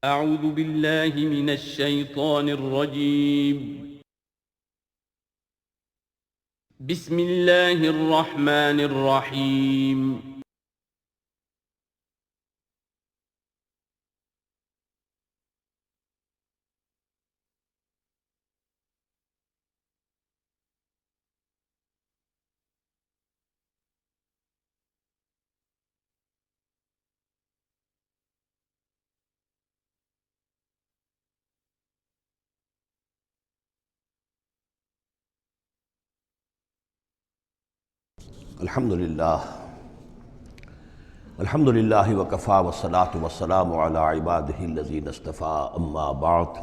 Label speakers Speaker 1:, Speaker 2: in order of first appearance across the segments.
Speaker 1: اعوذ باللہ من الشیطان الرجیم بسم اللہ الرحمن الرحیم
Speaker 2: الحمد للہ وکفیٰ والصلاة والسلام علی عبادہ الذین اصطفیٰ اما بعد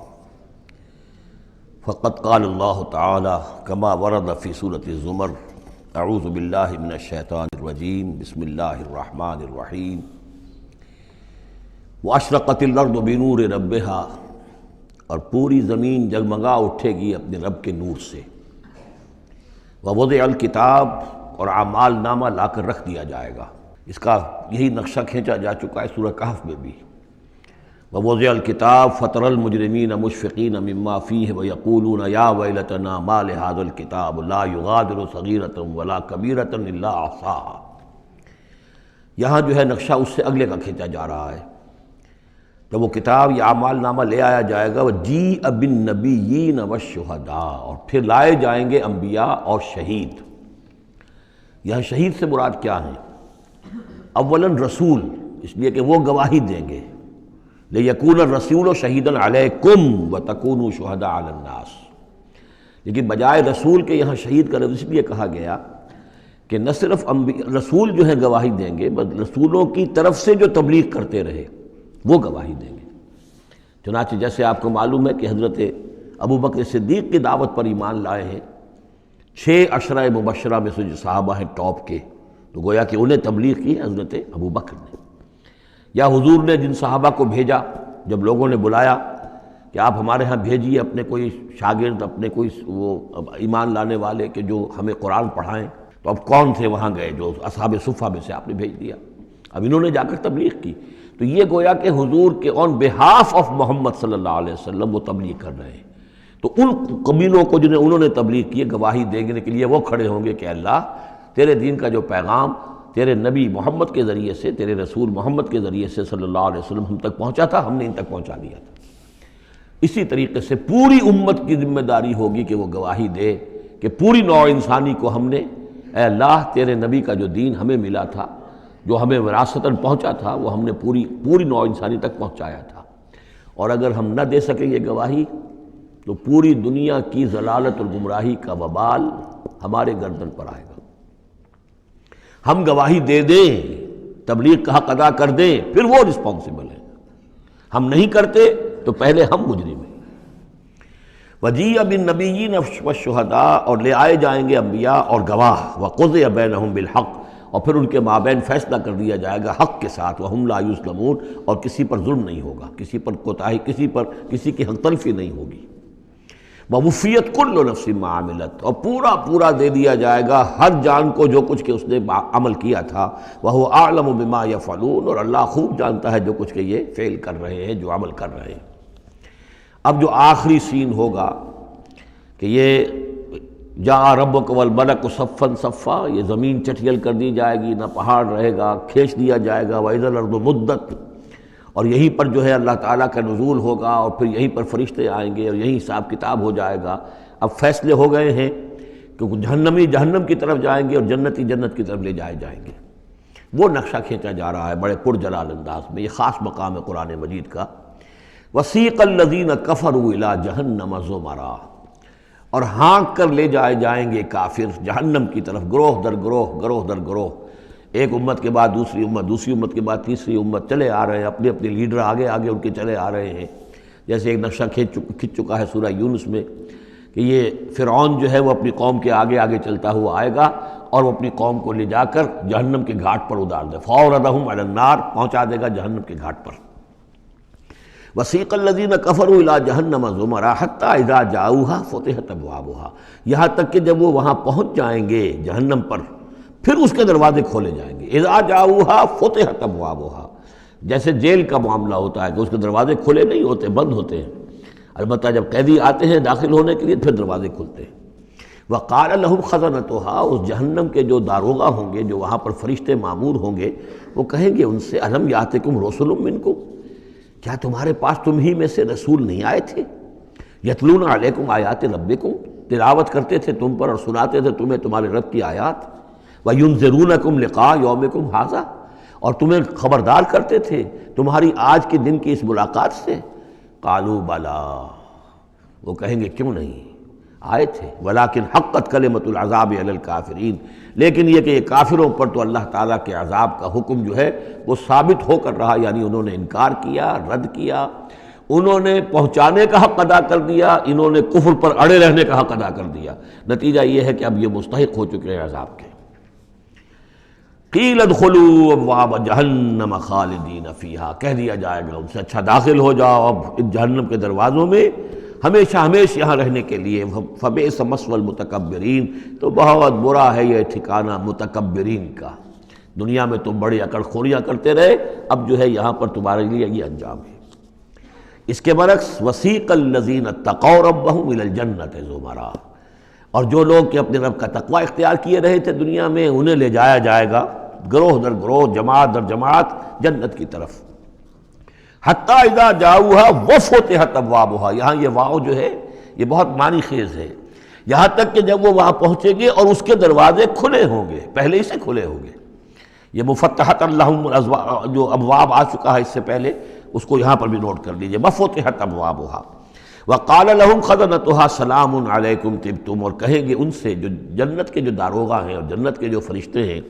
Speaker 2: فقد قال اللہ تعالی کما ورد فی سورۃ الزمر اعوذ باللہ من الشیطان الرجیم بسم اللہ الرحمن الرحیم واشرقت الارض بنور ربہا، اور پوری زمین جگمگا اٹھے گی اپنے رب کے نور سے، ووضع الکتاب، اور اعمال نامہ لا کر رکھ دیا جائے گا۔ اس کا یہی نقشہ کھینچا جا چکا ہے سورہ کہف میں بھی۔ ووضع الکتاب فترى المجرمین مشفقین مما فیہ ویقولون یا ویلتنا ما لہذا الکتاب لا یغادر صغیرۃ ولا کبیرۃ الا احصاها۔ یہاں جو ہے نقشہ اس سے اگلے کا کھینچا جا رہا ہے۔ جب وہ کتاب یا اعمال نامہ لے آیا جائے گا، وجیء بالنبیین والشہداء، اور پھر لائے جائیں گے انبیاء اور شہید۔ یہاں شہید سے مراد کیا ہیں؟ اولاً رسول، اس لیے کہ وہ گواہی دیں گے، لِيَكُونَ الرَّسُولُ شَهِيدًا عَلَيْكُمْ وَتَكُونُوا شُهَدَاءَ عَلَى النَّاسِ، لیکن بجائے رسول کے یہاں شہید کا لفظ اس لیے کہا گیا کہ نہ صرف رسول جو ہے گواہی دیں گے، بلکہ رسولوں کی طرف سے جو تبلیغ کرتے رہے وہ گواہی دیں گے۔ چنانچہ جیسے آپ کو معلوم ہے کہ حضرت ابوبکر صدیق کی دعوت پر ایمان لائے ہیں 6 عشرہ مبشرہ میں سے جو صحابہ ہیں ٹاپ کے، تو گویا کہ انہیں تبلیغ کی حضرت ابوبکر نے۔ یا حضور نے جن صحابہ کو بھیجا، جب لوگوں نے بلایا کہ آپ ہمارے ہاں بھیجیے اپنے کوئی شاگرد، اپنے کوئی وہ ایمان لانے والے کہ جو ہمیں قرآن پڑھائیں، تو اب کون تھے وہاں گئے؟ جو اصحاب صفہ میں سے آپ نے بھیج دیا، اب انہوں نے جا کر تبلیغ کی۔ تو یہ گویا کہ حضور کے آن بہاف آف محمد صلی اللہ علیہ وسلم وہ تبلیغ کر رہے ہیں۔ تو ان قبیلوں کو جنہیں انہوں نے تبلیغ کی، گواہی دینے کے لیے وہ کھڑے ہوں گے کہ اللہ تیرے دین کا جو پیغام تیرے نبی محمد کے ذریعے سے، تیرے رسول محمد کے ذریعے سے صلی اللہ علیہ وسلم ہم تک پہنچا تھا، ہم نے ان تک پہنچا دیا تھا۔ اسی طریقے سے پوری امت کی ذمہ داری ہوگی کہ وہ گواہی دے کہ پوری نوع انسانی کو ہم نے، اے اللہ تیرے نبی کا جو دین ہمیں ملا تھا، جو ہمیں وراثتاً پہنچا تھا، وہ ہم نے پوری نوع انسانی تک پہنچایا تھا۔ اور اگر ہم نہ دے سکیں یہ گواہی، تو پوری دنیا کی ضلالت اور گمراہی کا وبال ہمارے گردن پر آئے گا۔ ہم گواہی دے دیں، تبلیغ کا حق ادا کر دیں، پھر وہ رسپانسبل ہیں۔ ہم نہیں کرتے تو پہلے ہم مجرم ہیں۔ وجیء بالنبیین والشہداء، اور لے آئے جائیں گے انبیاء اور گواہ، وقضی بینہم بالحق، اور پھر ان کے مابین فیصلہ کر دیا جائے گا حق کے ساتھ، وہم لا یظلمون، اور کسی پر ظلم نہیں ہوگا، کسی پر کوتاہی، کسی کی حق تلفی نہیں ہوگی۔ ووفیت کل نفس ما عملت، اور پورا دے دیا جائے گا ہر جان کو جو کچھ کہ اس نے عمل کیا تھا، وہو اعلم بما یفعلون، اور اللہ خوب جانتا ہے جو کچھ کہ یہ فعل کر رہے ہیں، جو عمل کر رہے ہیں۔ اب جو آخری سین ہوگا کہ یہ جاء ربک والملک صفا صفا، یہ زمین چٹیل کر دی جائے گی، نہ پہاڑ رہے گا، کھینچ دیا جائے گا، وَإِذَا الْأَرْضُ مُدَّتْ، اور یہیں پر جو ہے اللہ تعالیٰ کا نزول ہوگا، اور پھر یہیں پر فرشتے آئیں گے، اور یہیں حساب کتاب ہو جائے گا۔ اب فیصلے ہو گئے ہیں کہ جہنمی جہنم کی طرف جائیں گے، اور جنتی جنت کی طرف لے جائے جائیں گے۔ وہ نقشہ کھینچا جا رہا ہے بڑے پرجلال انداز میں۔ یہ خاص مقام ہے قرآن مجید کا۔ وَسِيقَ الَّذِينَ كَفَرُوا إِلَىٰ جَهَنَّمَ زُمَرًا، اور ہانک کر لے جائے جائیں گے کافر جہنم کی طرف، گروہ در گروہ، ایک امت کے بعد دوسری امت، دوسری امت کے بعد تیسری امت، چلے آ رہے ہیں، اپنے لیڈر آگے ان کے چلے آ رہے ہیں۔ جیسے ایک نقشہ کھنچ چکا ہے سورہ یونس میں کہ یہ فرعون جو ہے وہ اپنی قوم کے آگے چلتا ہوا آئے گا، اور وہ اپنی قوم کو لے جا کر جہنم کے گھاٹ پر اتار دے، فَأَوْرَدَهُمْ عَلَى النَّارِ، پہنچا دے گا جہنم کے گھاٹ پر۔ وَسِيقَ الَّذِينَ كَفَرُوا إِلَىٰ جَهَنَّمَ زُمَرًا حَتَّىٰ إِذَا جَاءُوهَا فُتِحَتْ أَبْوَابُهَا، یہاں تک کہ جب وہ وہاں پہنچ جائیں گے جہنم پر، پھر اس کے دروازے کھولے جائیں گے۔ اذا جاؤوها فتحت ابوابها، جیسے جیل کا معاملہ ہوتا ہے کہ اس کے دروازے کھلے نہیں ہوتے، بند ہوتے ہیں، البتہ جب قیدی آتے ہیں داخل ہونے کے لیے پھر دروازے کھلتے ہیں۔ وقال لهم خزنتها، اس جہنم کے جو داروغہ ہوں گے، جو وہاں پر فرشتے مامور ہوں گے، وہ کہیں گے ان سے الم یاتکم رسل منکم، کیا تمہارے پاس تم ہی میں سے رسول نہیں آئے تھے؟ یتلون علیکم آیات ربکم، تلاوت کرتے تھے تم پر اور سناتے تھے تمہیں تمہارے رب کی آیات، وینذرونکم لقاء یومکم ھذا، اور تمہیں خبردار کرتے تھے تمہاری آج کے دن کی اس ملاقات سے۔ قالوا بلا، وہ کہیں گے کیوں نہیں، آئے تھے، ولیکن حقت کلمۃ العذاب علی الکافرین، لیکن یہ کہ یہ کافروں پر تو اللہ تعالیٰ کے عذاب کا حکم جو ہے وہ ثابت ہو کر رہا، یعنی انہوں نے انکار کیا، رد کیا، انہوں نے پہنچانے کا حق ادا کر دیا، انہوں نے کفر پر اڑے رہنے کا حق ادا کر دیا، نتیجہ یہ ہے کہ اب یہ مستحق ہو چکے ہیں عذاب کے۔ قیل ادخلوا ابواب جہنم خالدین فیہا، کہہ دیا جائے گا ان سے اچھا داخل ہو جاؤ اب ان جہنم کے دروازوں میں ہمیشہ ہمیشہ یہاں رہنے کے لیے، فبئس مثوى المتکبرین، تو بہت برا ہے یہ ٹھکانہ متکبرین کا، دنیا میں تم بڑی اکڑ خوریاں کرتے رہے، اب جو ہے یہاں پر تمہارے لیے یہ انجام ہے۔ اس کے برعکس وسیق الذین اتقوا ربهم الى الجنۃ زمرا، اور جو لوگ کہ اپنے رب کا تقوی اختیار کیے رہے تھے دنیا میں، انہیں لے جایا جائے گا گروہ در گروہ، جماعت در جماعت جنت کی طرف۔ حتیٰ اذا جاؤہا وفتحت ابوابہا، یہاں یہ واو جو ہے یہ بہت معنی خیز ہے، یہاں تک کہ جب وہ وہاں پہنچیں گے اور اس کے دروازے کھلے ہوں گے، پہلے ہی سے کھلے ہوں گے، یہ مفتحت اللہم جو ابواب آ چکا ہے اس سے پہلے، اس کو یہاں پر بھی نوٹ کر لیجئے، وفتحت ابوابہا وقال لهم خزنتها سلام علیکم طبتم، اور کہیں گے ان سے جو جنت کے جو داروغہ ہیں اور جنت کے جو فرشتے ہیں،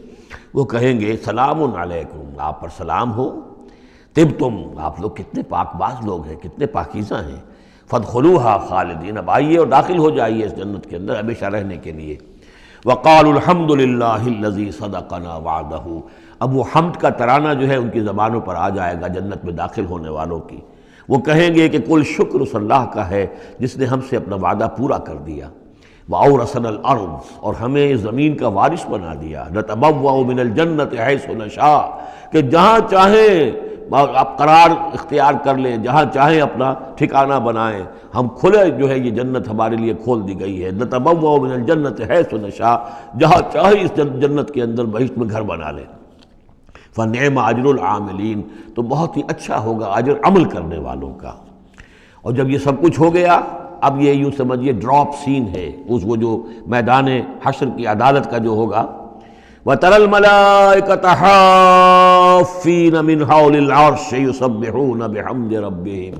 Speaker 2: وہ کہیں گے سلام علیکم، آپ پر سلام ہو، طبتم، آپ لوگ کتنے پاک باز لوگ ہیں، کتنے پاکیزہ ہیں، فادخلوها خالدین، اب آئیے اور داخل ہو جائیے اس جنت کے اندر ہمیشہ رہنے کے لیے۔ وقالوا الحمد للہ الذی صدقنا وعدہ، اب وہ حمد کا ترانہ جو ہے ان کی زبانوں پر آ جائے گا جنت میں داخل ہونے والوں کی، وہ کہیں گے کہ کل شکر اس اللہ کا ہے جس نے ہم سے اپنا وعدہ پورا کر دیا، وَأَوْرَثَنَا الْأَرْضَ، اور ہمیں زمین کا وارث بنا دیا، نَتَبَوَّأُ مِنَ الْجَنَّةِ حَيْثُ نَشَاءُ، کہ جہاں چاہیں آپ قرار اختیار کر لیں، جہاں چاہیں اپنا ٹھکانہ بنائیں، ہم کھلے جو ہے یہ جنت ہمارے لیے کھول دی گئی ہے، نَتَبَوَّأُ مِنَ الْجَنَّةِ حَيْثُ نَشَاءُ، جہاں چاہیں اس جنت کے اندر بہشت میں گھر بنا لیں۔ فَنِعْمَ أَجْرُ الْعَامِلِينَ، تو بہت ہی اچھا ہوگا اجر عمل کرنے والوں کا۔ اور جب یہ سب کچھ ہو گیا، اب یہ یوں سمجھیے ڈراپ سین ہے، وہ جو میدان حشر کی عدالت کا جو ہوگا، وَتَرَى الْمَلَائِكَةَ حَافِّينَ مِنْ حَوْلِ الْعَرْشِ يُسَبِّحُونَ بِحَمْدِ رَبِّهِمْ،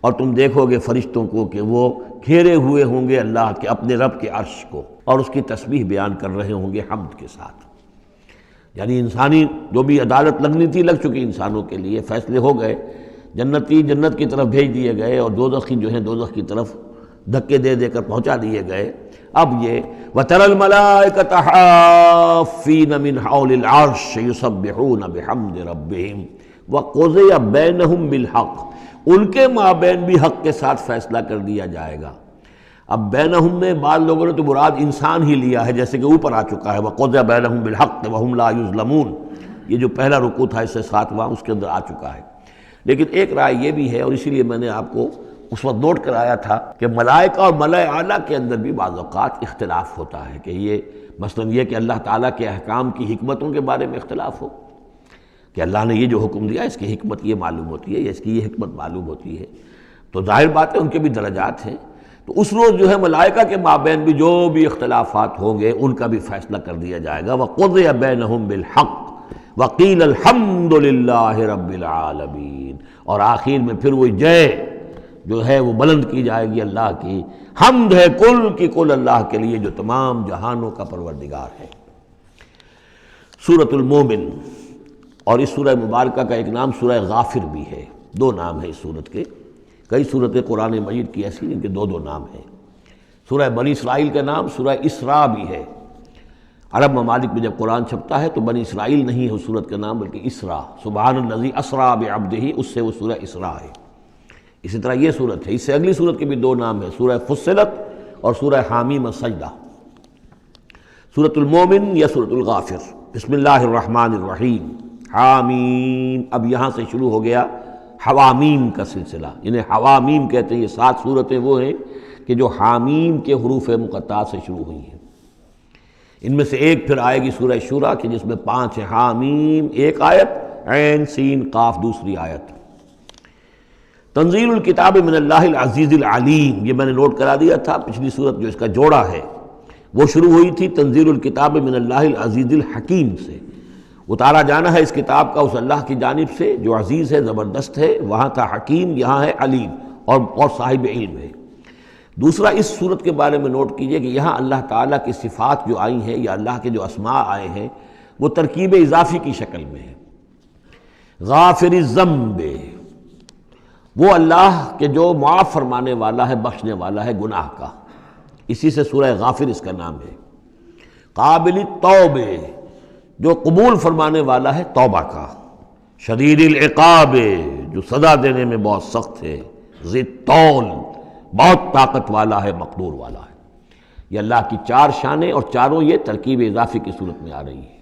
Speaker 2: اور تم دیکھو گے فرشتوں کو کہ وہ گھیرے ہوئے ہوں گے اللہ کے اپنے رب کے عرش کو، اور اس کی تسبیح بیان کر رہے ہوں گے حمد کے ساتھ۔ یعنی انسانی جو بھی عدالت لگنی تھی لگ چکی، انسانوں کے لیے فیصلے ہو گئے، جنتی جنت کی طرف بھیج دیے گئے اور دوزخی جو ہیں دوزخ کی طرف دھکے دے دے کر پہنچا دیے گئے۔ اب یہ وَتَرَى الْمَلَائِكَةَ حَافِّينَ مِنْ حَوْلِ الْعَرْشِ يُسَبِّحُونَ بِحَمْدِ رَبِّهِمْ وَقُضِيَ بَيْنَهُمْ بِالْحَقِّ، ان کے مابین بھی حق کے ساتھ فیصلہ کر دیا جائے گا۔ اب بینہم میں بعض لوگوں نے تو مراد انسان ہی لیا ہے، جیسے کہ اوپر آ چکا ہے وَقُضِيَ بَيْنَهُمْ بِالْحَقِّ وَهُمْ لَا يُظْلَمُونَ، یہ جو پہلا رکوع تھا اس سے 7واں اس کے اندر آ چکا ہے۔ لیکن ایک رائے یہ بھی ہے، اور اسی لیے میں نے آپ کو اس وقت نوٹ کرایا تھا کہ ملائکہ اور ملائے اعلیٰ کے اندر بھی بعض اوقات اختلاف ہوتا ہے، کہ یہ مثلا یہ کہ اللہ تعالیٰ کے احکام کی حکمتوں کے بارے میں اختلاف ہو، کہ اللہ نے یہ جو حکم دیا اس کی حکمت یہ معلوم ہوتی ہے یا اس کی یہ حکمت معلوم ہوتی ہے، تو ظاہر بات ہے ان کے بھی درجات ہیں، تو اس روز جو ہے ملائکہ کے مابین بھی جو بھی اختلافات ہوں گے ان کا بھی فیصلہ کر دیا جائے گا۔ وَقُضِيَ بَيْنَهُمْ بِالْحَقِّ وَقِيلَ الْحَمْدُ لِلَّهِ رَبِّ الْعَالَمِينَ، اور آخر میں پھر وہ جے جو ہے وہ بلند کی جائے گی اللہ کی، حمد ہے کل کی کل اللہ کے لیے جو تمام جہانوں کا پروردگار ہے۔ سورۃ المومن، اور اس سورہ مبارکہ کا ایک نام سورہ غافر بھی ہے، دو نام ہیں اس سورت کے، کئی سورتیں قرآن مجید کی ایسی ان کے دو دو نام ہیں۔ سورہ بنی اسرائیل کا نام سورہ اسراء بھی ہے، عرب ممالک میں جب قرآن چھپتا ہے تو بنی اسرائیل نہیں ہے اس سورت کا نام بلکہ اسراء، سبحان الذی اسریٰ بعبدہ، اس سے وہ سورہ اسراء ہے۔ اسی طرح یہ سورت ہے، اس سے اگلی سورت کے بھی دو نام ہیں، سورہ فصلت اور سورہ حامیم السجدہ۔ سورۃ المومن یا سورۃ الغافر۔ بسم اللہ الرحمن الرحیم، حامیم، اب یہاں سے شروع ہو گیا حوامیم کا سلسلہ، انہیں حوامیم کہتے ہیں۔ یہ 7 صورتیں وہ ہیں کہ جو حامیم کے حروف مقطعات سے شروع ہوئی ہیں۔ ان میں سے ایک پھر آئے گی سورہ شورى کہ جس میں 5 ہیں، حامیم ایک آیت، عین سین قاف دوسری آیت۔ تنزیل الکتاب من اللہ العزیز العلیم، یہ میں نے نوٹ کرا دیا تھا، پچھلی صورت جو اس کا جوڑا ہے وہ شروع ہوئی تھی تنزیل الکتاب من اللہ العزیز الحکیم سے، اتارا جانا ہے اس کتاب کا اس اللہ کی جانب سے جو عزیز ہے، زبردست ہے، وہاں تھا حکیم، یہاں ہے علیم اور صاحب علم ہے۔ دوسرا اس صورت کے بارے میں نوٹ کیجئے کہ یہاں اللہ تعالیٰ کی صفات جو آئی ہیں یا اللہ کے جو اسماء آئے ہیں وہ ترکیب اضافی کی شکل میں ہے۔ غافر الذنب، وہ اللہ کہ جو معاف فرمانے والا ہے، بخشنے والا ہے گناہ کا، اسی سے سورہ غافر اس کا نام ہے۔ قابل التوب، جو قبول فرمانے والا ہے توبہ کا۔ شدید العقاب، جو سزا دینے میں بہت سخت ہے۔ ذی الطول، بہت طاقت والا ہے، مقدور والا ہے۔ یہ اللہ کی 4 شانیں اور چاروں یہ ترکیب اضافی کی صورت میں آ رہی ہے۔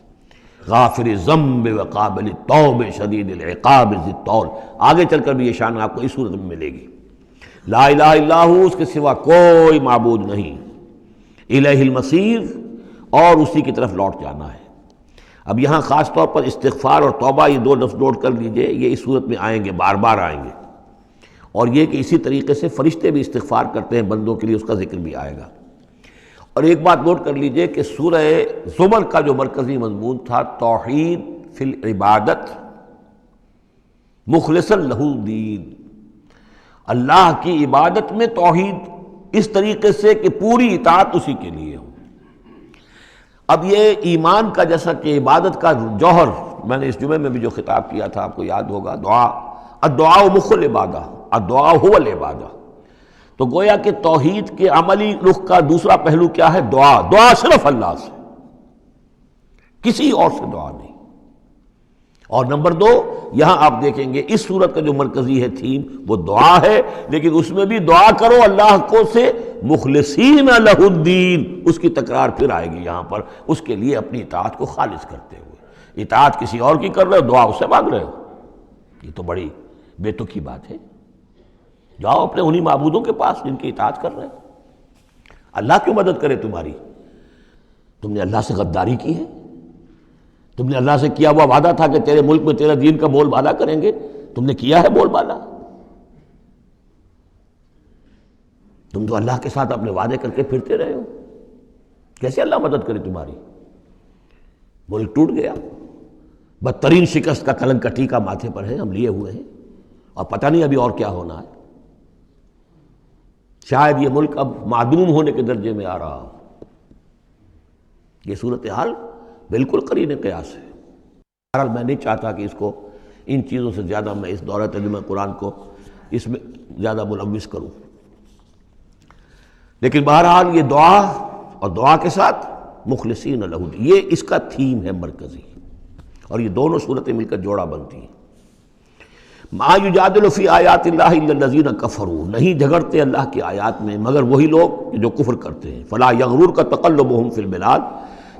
Speaker 2: غافر الذنب وقابل التوب شدید العقاب ذی الطول، آگے چل کر بھی یہ شان آپ کو اس صورت میں ملے گی۔ لا الہ الا ہو، اس کے سوا کوئی معبود نہیں۔ الیہ المصیر، اور اسی کی طرف لوٹ جانا ہے۔ اب یہاں خاص طور پر استغفار اور توبہ، یہ 2 لفظ نوٹ کر لیجئے، یہ اس صورت میں آئیں گے، بار بار آئیں گے، اور یہ کہ اسی طریقے سے فرشتے بھی استغفار کرتے ہیں بندوں کے لیے، اس کا ذکر بھی آئے گا۔ اور ایک بات نوٹ کر لیجئے کہ سورہ زمر کا جو مرکزی مضمون تھا توحید فی العبادت مخلصا لہ الدین، اللہ کی عبادت میں توحید اس طریقے سے کہ پوری اطاعت اسی کے لیے ہو۔ اب یہ ایمان کا جیسا کہ عبادت کا جوہر، میں نے اس جمعے میں بھی جو خطاب کیا تھا آپ کو یاد ہوگا، دعا، الدعاء مخ العبادہ، الدعاء هو العبادہ، تو گویا کہ توحید کے عملی رخ کا دوسرا پہلو کیا ہے؟ دعا۔ دعا صرف اللہ سے، کسی اور سے دعا نہیں۔ اور نمبر 2، یہاں آپ دیکھیں گے اس صورت کا جو مرکزی ہے تھیم وہ دعا ہے، لیکن اس میں بھی دعا کرو اللہ کو سے مخلصین لہ الدین، اس کی تکرار پھر آئے گی یہاں پر، اس کے لیے اپنی اطاعت کو خالص کرتے ہوئے۔ اطاعت کسی اور کی کر رہے ہو، دعا اس سے مانگ رہے ہو، یہ تو بڑی بے تکی بات ہے۔ جاؤ اپنے انہی معبودوں کے پاس جن کی اطاعت کر رہے ہیں۔ اللہ کیوں مدد کرے تمہاری؟ تم نے اللہ سے غداری کی ہے، تم نے اللہ سے کیا ہوا وعدہ تھا کہ تیرے ملک میں تیرے دین کا بول بالا کریں گے، تم نے کیا ہے بول بالا؟ تم تو اللہ کے ساتھ اپنے وعدے کر کے پھرتے رہے ہو، کیسے اللہ مدد کرے تمہاری؟ ملک ٹوٹ گیا، بدترین شکست کا کلنک کا ٹیکہ ماتھے پر ہے، ہم لیے ہوئے ہیں، اور پتہ نہیں ابھی اور کیا ہونا ہے۔ شاید یہ ملک اب معدوم ہونے کے درجے میں آ رہا ہو۔ یہ صورتحال بالکل قرین قیاس ہے۔ بہرحال میں نہیں چاہتا کہ اس کو ان چیزوں سے زیادہ میں اس دورہ ترجمہ قرآن کو اس میں زیادہ ملوث کروں، لیکن بہرحال یہ دعا اور دعا کے ساتھ مخلصین لہ الدین، یہ اس کا تھیم ہے مرکزی، اور یہ دونوں صورتیں مل کر جوڑا بنتی ہیں۔ ما یجادل فی آیات اللہ الا الذین کفروا، نہیں جھگڑتے اللہ کی آیات میں مگر وہی لوگ جو کفر کرتے ہیں۔ فلا یغررک تقلبہم فی البلاد،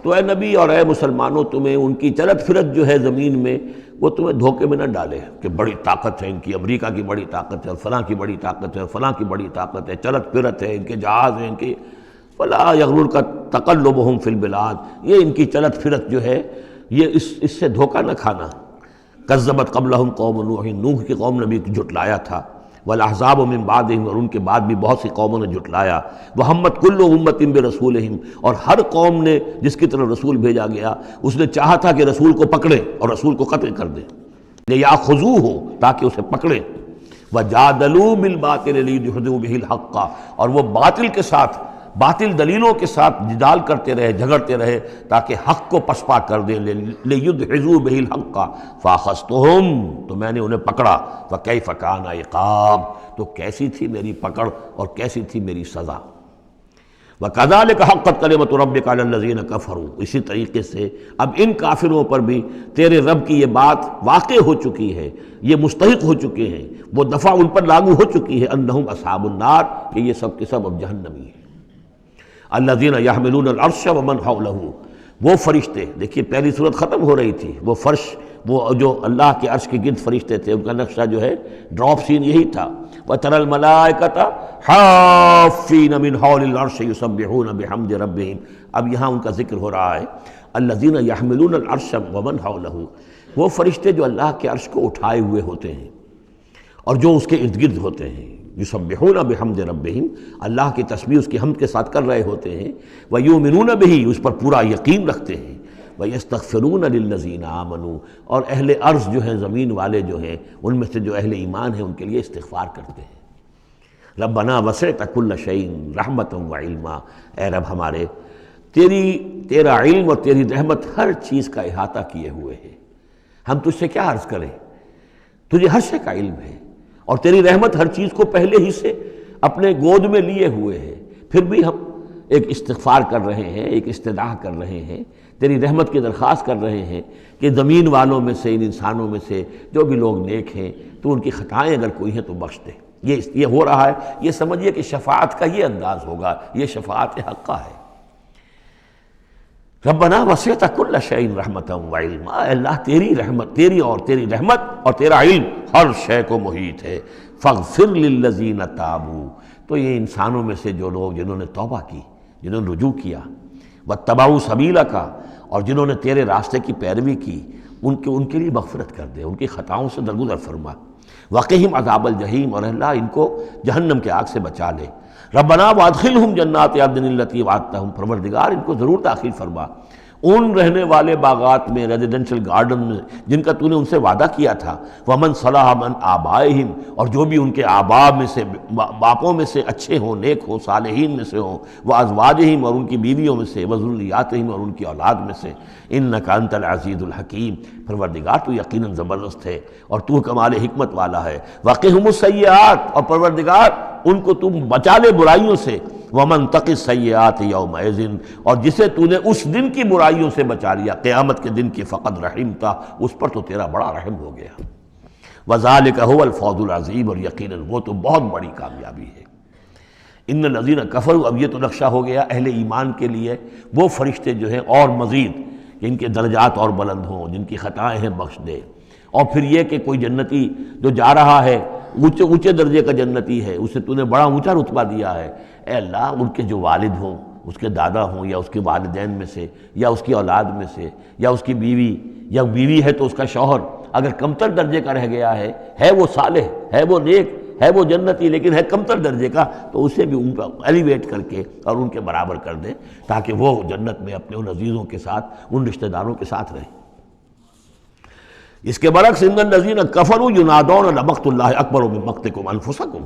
Speaker 2: تو اے نبی اور اے مسلمانوں تمہیں ان کی چلت پھرت جو ہے زمین میں وہ تمہیں دھوکے میں نہ ڈالے کہ بڑی طاقت ہے ان کی، امریکہ کی بڑی طاقت ہے، فلاں کی بڑی طاقت ہے، فلاں کی بڑی طاقت ہے، چلت پھرت ہے، ان کے جہاز ہیں، ان کی، فلا یغررک تقلبہم فی البلاد، یہ ان کی چلت پھرت جو ہے یہ اس سے دھوکہ نہ کھانا۔ کذبت قبلہم قوم نوح، نوح کی قوم نے بھی جھٹلایا تھا، والاحزاب من بعدہم، اور ان کے بعد بھی بہت سی قوموں نے جھٹلایا، وہمت کل امت برسولہم، اور ہر قوم نے جس کی طرف رسول بھیجا گیا اس نے چاہا تھا کہ رسول کو پکڑے اور رسول کو قتل کر دے، لیاخذوہ، تاکہ اسے پکڑے، وجادلوا بالباطل لیدحضوا بہ الحق، اور وہ باطل کے ساتھ، باطل دلیلوں کے ساتھ جدال کرتے رہے، جھگڑتے رہے تاکہ حق کو پسپا کر دیں، لیدحضوا بہ الحق، فاخذتہم، تو میں نے انہیں پکڑا، فکیف کان عقاب، تو کیسی تھی میری پکڑ اور کیسی تھی میری سزا۔ وَكَذَلِكَ حَقَّتْ كَلِمَةُ رَبِّكَ عَلَى الَّذِينَ كَفَرُوا، اسی طریقے سے اب ان کافروں پر بھی تیرے رب کی یہ بات واقع ہو چکی ہے، یہ مستحق ہو چکے ہیں، وہ دفعہ ان پر لاگو ہو چکی ہے، انہم اصحاب النار، کہ یہ سب کے سب اب جہنمی ہیں۔ الذین یحملون العرش ومن حولہ، وہ فرشتے، دیکھیے پہلی صورت ختم ہو رہی تھی، وہ فرش وہ جو اللہ کے عرش کے گرد فرشتے تھے ان کا نقشہ جو ہے ڈراپ سین یہی تھا. وَتَرَى الْمَلَائِكَةَ حَافِّينَ مِنْ حَوْلِ الْعَرْشِ يُسَبِّحُونَ بِحَمْدِ رَبِّهِمْ. اب یہاں ان کا ذکر ہو رہا ہے الَّذِينَ يَحْمِلُونَ الْعَرْشَ وَمَنْ حَوْلَهُ، وہ فرشتے جو اللہ کے عرش کو اٹھائے ہوئے ہوتے ہیں اور جو اس کے ارد گرد ہوتے ہیں. یسبحون بحمد ربہم، اللہ کی تسبیح اس کی حمد کے ساتھ کر رہے ہوتے ہیں. ویؤمنون بہ، اس پر پورا یقین رکھتے ہیں. ویستغفرون للذین آمنوا، اور اہل ارض جو ہیں، زمین والے جو ہیں، ان میں سے جو اہل ایمان ہیں ان کے لیے استغفار کرتے ہیں. ربنا وسعت کل شیء رحمۃ وعلما، اے رب ہمارے تیرا علم اور تیری رحمت ہر چیز کا احاطہ کیے ہوئے ہے. ہم تجھ سے کیا عرض کریں، تجھے ہر شے کا علم ہے اور تیری رحمت ہر چیز کو پہلے ہی سے اپنے گود میں لیے ہوئے ہے. پھر بھی ہم ایک استغفار کر رہے ہیں، ایک استدعا کر رہے ہیں، تیری رحمت کی درخواست کر رہے ہیں کہ زمین والوں میں سے، ان انسانوں میں سے جو بھی لوگ نیک ہیں تو ان کی خطائیں اگر کوئی ہیں تو بخش دے. یہ ہو رہا ہے، یہ سمجھیے کہ شفاعت کا یہ انداز ہوگا، یہ شفاعت حقہ ہے. ربنا وسعت کل شیء رحمۃ وعلما، اے اللہ تیری رحمت، تیری رحمت اور تیرا علم ہر شے کو محیط ہے. فاغفر للذین تابوا، تو یہ انسانوں میں سے جو لوگ جنہوں نے توبہ کی، جنہوں نے رجوع کیا، واتبعوا سبیلک، اور جنہوں نے تیرے راستے کی پیروی کی، ان کے لیے مغفرت کر دے، ان کی خطاؤں سے درگزر فرما. وقہم عذاب الجحیم، اور اللہ ان کو جہنم کے آگ سے بچا لے. ربنا وادخلہم جنات عدن التی وعدتہم، پروردگار ان کو ضرور داخل فرما ان رہنے والے باغات میں، ریزیڈنشل گارڈن میں جن کا تو نے ان سے وعدہ کیا تھا. ومن صلح من آبائہم، اور جو بھی ان کے آباء میں سے، باپوں میں سے اچھے ہوں، نیک ہوں، صالحین میں سے ہوں. وازواجہم، اور ان کی بیویوں میں سے. وذریاتہم، اور ان کی اولاد میں سے. انک انت العزیز الحکیم، پروردگار تو یقیناً زبردست ہے اور تو کمال حکمت والا ہے. وقہم السیئات، اور پروردگار ان کو تم بچا لے برائیوں سے. ومن تق السیئات یومئذ، اور جسے تو نے اس دن کی برائیوں سے بچا لیا، قیامت کے دن کی، فقد رحمتا، اس پر تو تیرا بڑا رحم ہو گیا. وذالک هو الفوز العظیم، اور یقیناً وہ تو بہت بڑی کامیابی ہے. ان الذین کفروا، اب یہ تو نقشہ ہو گیا اہل ایمان کے لیے وہ فرشتے جو ہیں اور مزید کہ ان کے درجات اور بلند ہوں، جن کی خطائیں ہیں بخش دے. اور پھر یہ کہ کوئی جنتی جو جا رہا ہے اونچے درجے کا جنتی ہے، اسے تو نے بڑا اونچا رتبہ دیا ہے. اے اللہ ان کے جو والد ہوں، اس کے دادا ہوں، یا اس کے والدین میں سے، یا اس کی اولاد میں سے، یا اس کی بیوی، یا بیوی ہے تو اس کا شوہر اگر کمتر درجے کا رہ گیا ہے وہ صالح، ہے وہ نیک، ہے وہ جنتی، لیکن ہے کمتر درجے کا، تو اسے بھی ان پر ایلیویٹ کر کے اور ان کے برابر کر دیں تاکہ وہ جنت میں اپنے ان عزیزوں کے ساتھ، ان رشتہ داروں کے ساتھ رہیں. اس کے برعکس ان الذین کفروا ینادون لمقت اللہ اکبر من مقتکم انفسکم،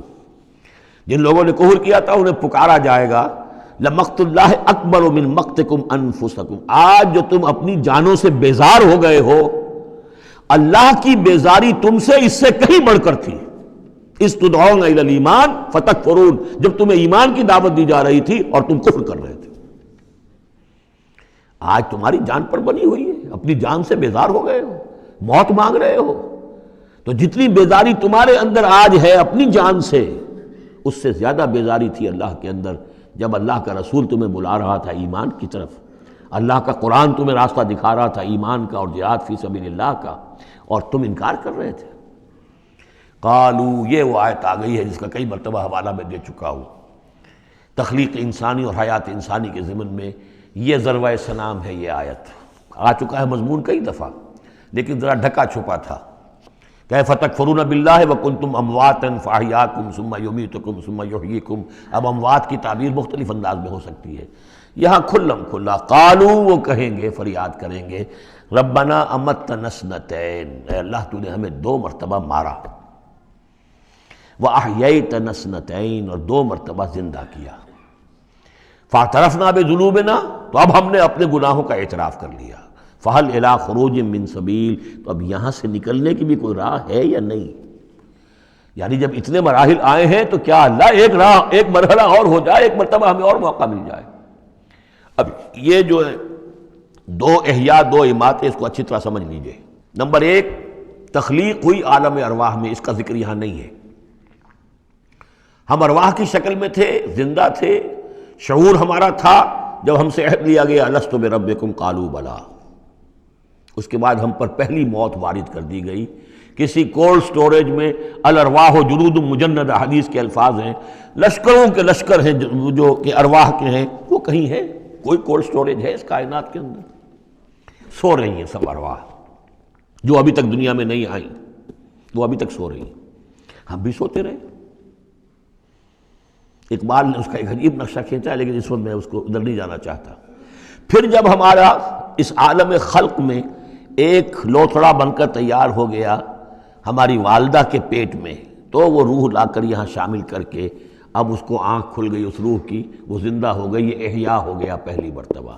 Speaker 2: جن لوگوں نے کفر کیا تھا انہیں پکارا جائے گا لمقت اللہ اکبر من مقتکم انفسکم، آج جو تم اپنی جانوں سے بیزار ہو گئے ہو، اللہ کی بیزاری تم سے اس سے کہیں بڑھ کر تھی. اس تدعون الی الایمان فتکفرون، جب تمہیں ایمان کی دعوت دی جا رہی تھی اور تم کفر کر رہے تھے. آج تمہاری جان پر بنی ہوئی ہے، اپنی جان سے بیزار ہو گئے ہو، موت مانگ رہے ہو. تو جتنی بیزاری تمہارے اندر آج ہے اپنی جان سے، اس سے زیادہ بیزاری تھی اللہ کے اندر جب اللہ کا رسول تمہیں بلا رہا تھا ایمان کی طرف، اللہ کا قرآن تمہیں راستہ دکھا رہا تھا ایمان کا اور جہاد فی سبیل اللہ کا، اور تم انکار کر رہے تھے. قالو، یہ وہ آیت آ گئی ہے جس کا کئی مرتبہ حوالہ میں دے چکا ہوں. تخلیق انسانی اور حیات انسانی کے ضمن میں یہ ذروۂ سنام ہے. یہ آیت آ چکا ہے مضمون کئی دفعہ، لیکن ذرا ڈھکا چھپا تھا. کیف تکفرون باللہ وکنتم امواتا فاحیاکم ثم یمیتکم ثم یحییکم. اب اموات کی تعبیر مختلف انداز میں ہو سکتی ہے، یہاں کھلم کھلا قالو، وہ کہیں گے، فریاد کریں گے، ربنا امتنا اثنتین، اے اللہ تو نے ہمیں 2 مرتبہ مارا، وَأَحْيَيْتَنَا اثْنَتَيْنِ، اور 2 مرتبہ زندہ کیا. فَاعْتَرَفْنَا بِذُنُوبِنَا، تو اب ہم نے اپنے گناہوں کا اعتراف کر لیا. فَهَلْ إِلَىٰ خُرُوجٍ مِّن سَبِيلٍ، تو اب یہاں سے نکلنے کی بھی کوئی راہ ہے یا نہیں؟ یعنی جب اتنے مراحل آئے ہیں تو کیا اللہ ایک مرحلہ اور ہو جائے، ایک مرتبہ ہمیں اور موقع مل جائے. اب یہ جو ہے 2 احیاء 2 اماتیں، اس کو اچھی طرح سمجھ لیجئے. نمبر 1، تخلیق ہوئی عالم ارواح میں، اس کا ذکر یہاں نہیں ہے. ہم ارواح کی شکل میں تھے، زندہ تھے، شعور ہمارا تھا. جب ہم سے عہد لیا گیا الست بربکم قالوا بلا، اس کے بعد ہم پر پہلی موت وارد کر دی گئی، کسی کولڈ سٹوریج میں، الارواح جنود مجندہ حدیث کے الفاظ ہیں، لشکروں کے لشکر ہیں جو کہ ارواح کے ہیں، وہ کہیں ہے؟ کوئی کولڈ سٹوریج ہے اس کائنات کے اندر؟ سو رہی ہیں سب ارواح جو ابھی تک دنیا میں نہیں آئیں، وہ ابھی تک سو رہی ہیں، ہم بھی سوتے رہے۔ اقبال نے اس کا ایک عجیب نقشہ کھینچا، لیکن اس وقت میں اس کو ادھر نہیں جانا چاہتا۔ پھر جب ہمارا اس عالم خلق میں ایک لوتھڑا بن کر تیار ہو گیا ہماری والدہ کے پیٹ میں، تو وہ روح لا کر یہاں شامل کر کے اب اس کو آنکھ کھل گئی اس روح کی، وہ زندہ ہو گئی، یہ احیاء ہو گیا پہلی مرتبہ۔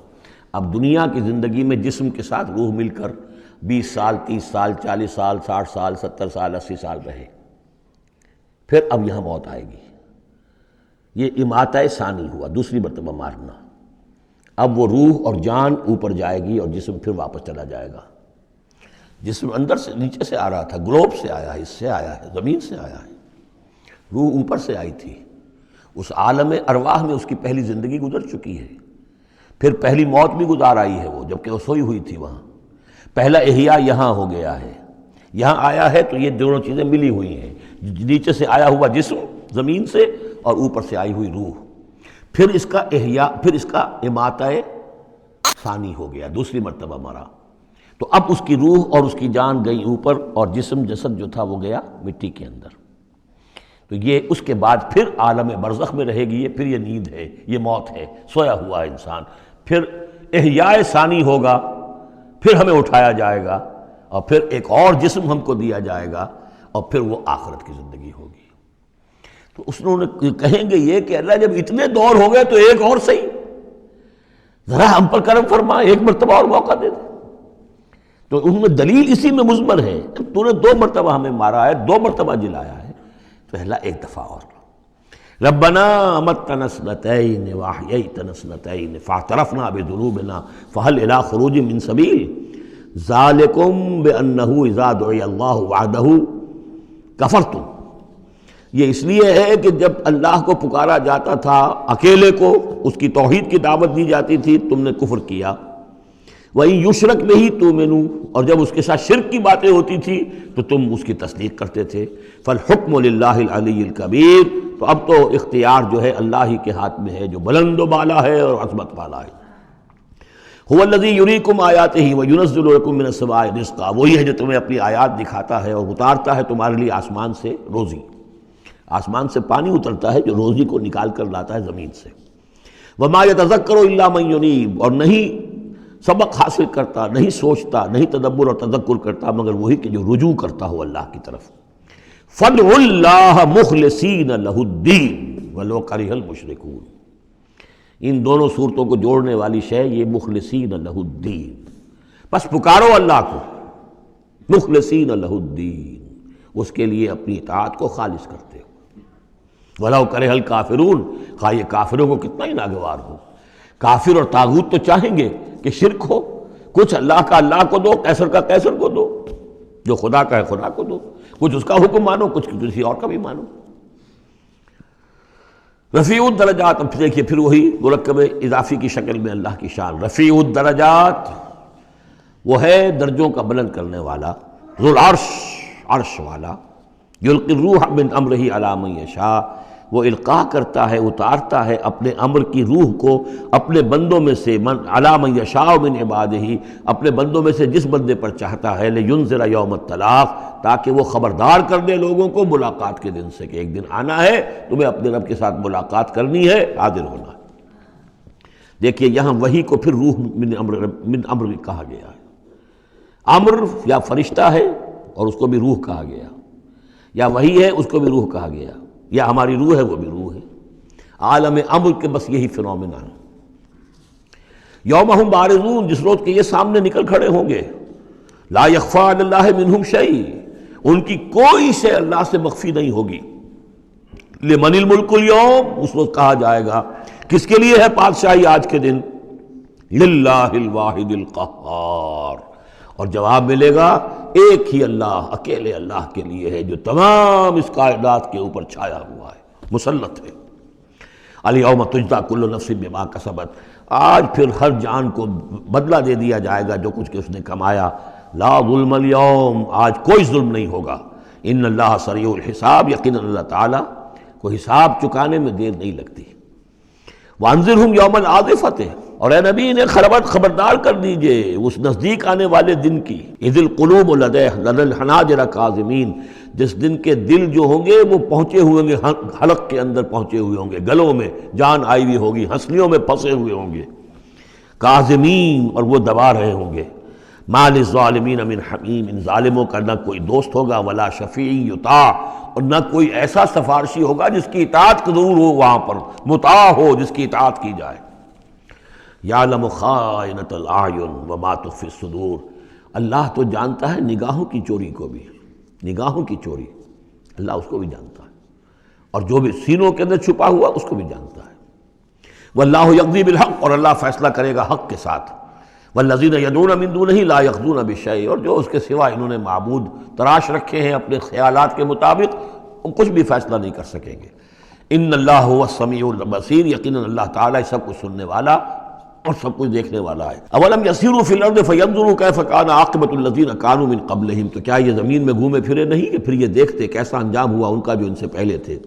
Speaker 2: اب دنیا کی زندگی میں جسم کے ساتھ روح مل کر 20 سال 30 سال 40 سال 60 سال 70 سال 80 سال رہے، پھر اب یہاں موت آئے گی۔ یہ اماتہ ثانی ہوا، دوسری مرتبہ مارنا۔ اب وہ روح اور جان اوپر جائے گی اور جسم پھر واپس چلا جائے گا۔ جسم اندر سے نیچے سے آ رہا تھا، گلوب سے آیا ہے، اس سے آیا ہے، زمین سے آیا ہے، روح اوپر سے آئی تھی۔ اس عالم ارواح میں اس کی پہلی زندگی گزر چکی ہے، پھر پہلی موت بھی گزار آئی ہے وہ، جبکہ وہ سوئی ہوئی تھی وہاں۔ پہلا احیاء یہاں ہو گیا ہے، یہاں آیا ہے تو یہ دونوں چیزیں ملی ہوئی ہیں، نیچے سے آیا ہوا جسم زمین سے اور اوپر سے آئی ہوئی روح، پھر اس کا احیاء، پھر اس کا اماتہ ثانی ہو گیا، دوسری مرتبہ مرا۔ تو اب اس کی روح اور اس کی جان گئی اوپر اور جسم جسد جو تھا وہ گیا مٹی کے اندر۔ تو یہ اس کے بعد پھر عالم برزخ میں رہے گی، یہ پھر یہ نیند ہے، یہ موت ہے، سویا ہوا ہے انسان۔ پھر احیاء ثانی ہوگا، پھر ہمیں اٹھایا جائے گا اور پھر ایک اور جسم ہم کو دیا جائے گا اور پھر وہ آخرت کی زندگی ہوگی۔ تو انہوں نے کہیں گے یہ کہ اللہ جب اتنے دور ہو گئے تو ایک اور صحیح، ذرا ہم پر کرم فرما، ایک مرتبہ اور موقع دے دے۔ تو ان میں دلیل اسی میں مضمر ہے، تو نے 2 مرتبہ ہمیں مارا ہے، 2 مرتبہ جلایا ہے، پہلا ایک دفعہ اور۔ ربنا امتنا اثنتین واحییتنا اثنتین فاعترفنا بذنوبنا فهل الى خروج من سبیل ذالکم بانہ اذا دعی اللہ وحدہ کفرتم۔ یہ اس لیے ہے کہ جب اللہ کو پکارا جاتا تھا اکیلے کو، اس کی توحید کی دعوت دی جاتی تھی، تم نے کفر کیا۔ وَإِن يُشْرَكْ بِهِ تُؤْمِنُوا، اور جب اس کے ساتھ شرک کی باتیں ہوتی تھی تو تم اس کی تصدیق کرتے تھے۔ فَالْحُكْمُ لِلَّهِ الْعَلِيِّ الْكَبِيرِ، تو اب تو اختیار جو ہے اللہ ہی کے ہاتھ میں ہے، جو بلند و بالا ہے اور عظمت والا ہے۔ هُوَ الَّذِي يُرِيكُمْ آيَاتِهِ وَيُنَزِّلُ لَكُم مِّنَ السَّمَاءِ رِزْقًا، وہی ہے جو تمہیں اپنی آیات دکھاتا ہے اور اتارتا ہے تمہارے لیے آسمان سے روزی، آسمان سے پانی اترتا ہے جو روزی کو نکال کر لاتا ہے زمین سے۔ وَمَا يَتَذَكَّرُ إِلَّا مَن يُنِيبُ، اور نہیں سبق حاصل کرتا، نہیں سوچتا، نہیں تدبر اور تذکر کرتا مگر وہی کہ جو رجوع کرتا ہو اللہ کی طرف۔ فَادْعُوا اللَّهَ مُخْلِصِينَ لَهُ الدِّينَ وَلَوْ كَرِهَ الْمُشْرِكُونَ۔ ان دونوں صورتوں کو جوڑنے والی شے یہ مخلصین لہ الدین، بس پکارو اللہ کو، مخلصین لہ الدین، اس کے لیے اپنی اطاعت کو خالص کرتے ہو۔ وَلَوْ كَرِهَ الْكَافِرُونَ، خواہ یہ کافروں کو کتنا ہی ناگوار ہو۔ کافر اور طاغوت تو چاہیں گے کہ شرک ہو، کچھ اللہ کا اللہ کو دو، قیصر کا قیصر کو دو، جو خدا کا ہے خدا کو دو، کچھ اس کا حکم مانو، کچھ کسی اور کا بھی مانو۔ رفیع الدرجات، اب دیکھیے پھر وہی مرکب اضافی کی شکل میں اللہ کی شان، رفیع الدرجات، وہ ہے درجوں کا بلند کرنے والا، ذو العرش، عرش والا، یلقی الروح من امرہ علی من یشاء، وہ القاء کرتا ہے، اتارتا ہے اپنے امر کی روح کو اپنے بندوں میں سے، علی من یشاء من عبادہ، اپنے بندوں میں سے جس بندے پر چاہتا ہے، لینذر یوم الطلاق، تاکہ وہ خبردار کر دے لوگوں کو ملاقات کے دن سے کہ ایک دن آنا ہے، تمہیں اپنے رب کے ساتھ ملاقات کرنی ہے، حاضر ہونا ہے۔ دیکھیے یہاں وحی کو پھر روح من امر کہا گیا ہے۔ امر یا فرشتہ ہے اور اس کو بھی روح کہا گیا، یا وحی ہے اس کو بھی روح کہا گیا، یا ہماری روح ہے وہ بھی روح ہے۔ عالم امر کے بس یہی فنومینا ہے۔ یوم ہم بارزون، جس روز کے یہ سامنے نکل کھڑے ہوں گے، لا یخفی علی اللہ منہم شیء، ان کی کوئی شے اللہ سے مخفی نہیں ہوگی۔ لمن الملک اليوم، اس روز کہا جائے گا کس کے لیے ہے بادشاہی آج کے دن؟ للہ الواحد القہار، اور جواب ملے گا ایک ہی اللہ، اکیلے اللہ کے لیے ہے جو تمام اس کائنات کے اوپر چھایا ہوا ہے، مسلط ہے۔ الیوم تجزی کل نفس بما کسبت، آج پھر ہر جان کو بدلہ دے دیا جائے گا جو کچھ کہ اس نے کمایا. لا ظلم اليوم، آج کوئی ظلم نہیں ہوگا. ان اللہ سریع الحساب، یقینا اللہ تعالیٰ کو حساب چکانے میں دیر نہیں لگتی. وانذرہم یوم العاصفۃ، اور اے نبی انہیں خبردار کر دیجئے اس نزدیک آنے والے دن کی. اذ القلوب لدی الحناجر کاظمین، جس دن کے دل جو ہوں گے وہ پہنچے ہوئے ہوں گے، حلق کے اندر پہنچے ہوئے ہوں گے، گلوں میں جان آئی ہوئی ہوگی، ہنسلیوں میں پھنسے ہوئے ہوں گے. کاظمین، اور وہ دبا رہے ہوں گے. ما للظالمین من حمیم، ان ظالموں کا نہ کوئی دوست ہوگا، ولا شفیع یطاع، اور نہ کوئی ایسا سفارشی ہوگا جس کی اطاعت ضرور ہو، وہاں پر مطاع ہو جس کی اطاعت کی جائے. یعلم خائنۃ الاعین وما تخفی الصدور، اللہ تو جانتا ہے نگاہوں کی چوری کو بھی، نگاہوں کی چوری اللہ اس کو بھی جانتا ہے، اور جو بھی سینوں کے اندر چھپا ہوا اس کو بھی جانتا ہے. واللہ یقضی بالحق، اور اللہ فیصلہ کرے گا حق کے ساتھ. والذین یدعون من دونہ لا یقضون بشیء، اور جو اس کے سوا انہوں نے معبود تراش رکھے ہیں اپنے خیالات کے مطابق، وہ کچھ بھی فیصلہ نہیں کر سکیں گے. ان اللہ هو السمیع البصیر، یقیناً اللہ تعالیٰ سب کچھ سننے والا اور سب کچھ دیکھنے والا ہے. اولم یسیروا فی الارض فینظروا کیف کان عاقبۃ الذین کانوا من قبلہم، تو کیا یہ زمین میں گھومے پھرے نہیں کہ پھر یہ دیکھتے کیسا انجام ہوا ان کا جو ان سے پہلے تھے.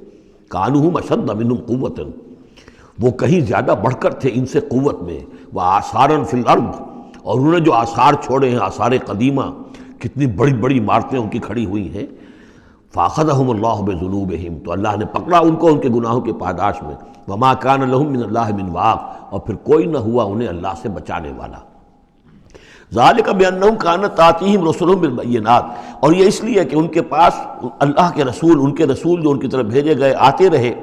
Speaker 2: کانوا اشد منہم قوۃ، وہ کہیں زیادہ بڑھ کر تھے ان سے قوت میں. وآثارا فی الارض، اور انہوں نے جو آثار چھوڑے ہیں، آثار قدیمہ، کتنی بڑی بڑی عمارتیں ان کی کھڑی ہوئی ہیں. فاخذہم اللہ بذنوبہم، تو اللہ نے پکڑا ان کو ان کے گناہوں کے پاداش میں. وما کان لہم من اللہ من واق، اور پھر کوئی نہ ہوا انہیں اللہ سے بچانے والا. ذالک بانہم کانت تاتیہم رسلہم بالبینات، اور یہ اس لیے کہ ان کے پاس اللہ کے رسول، ان کے رسول جو ان کی طرف بھیجے گئے آتے رہے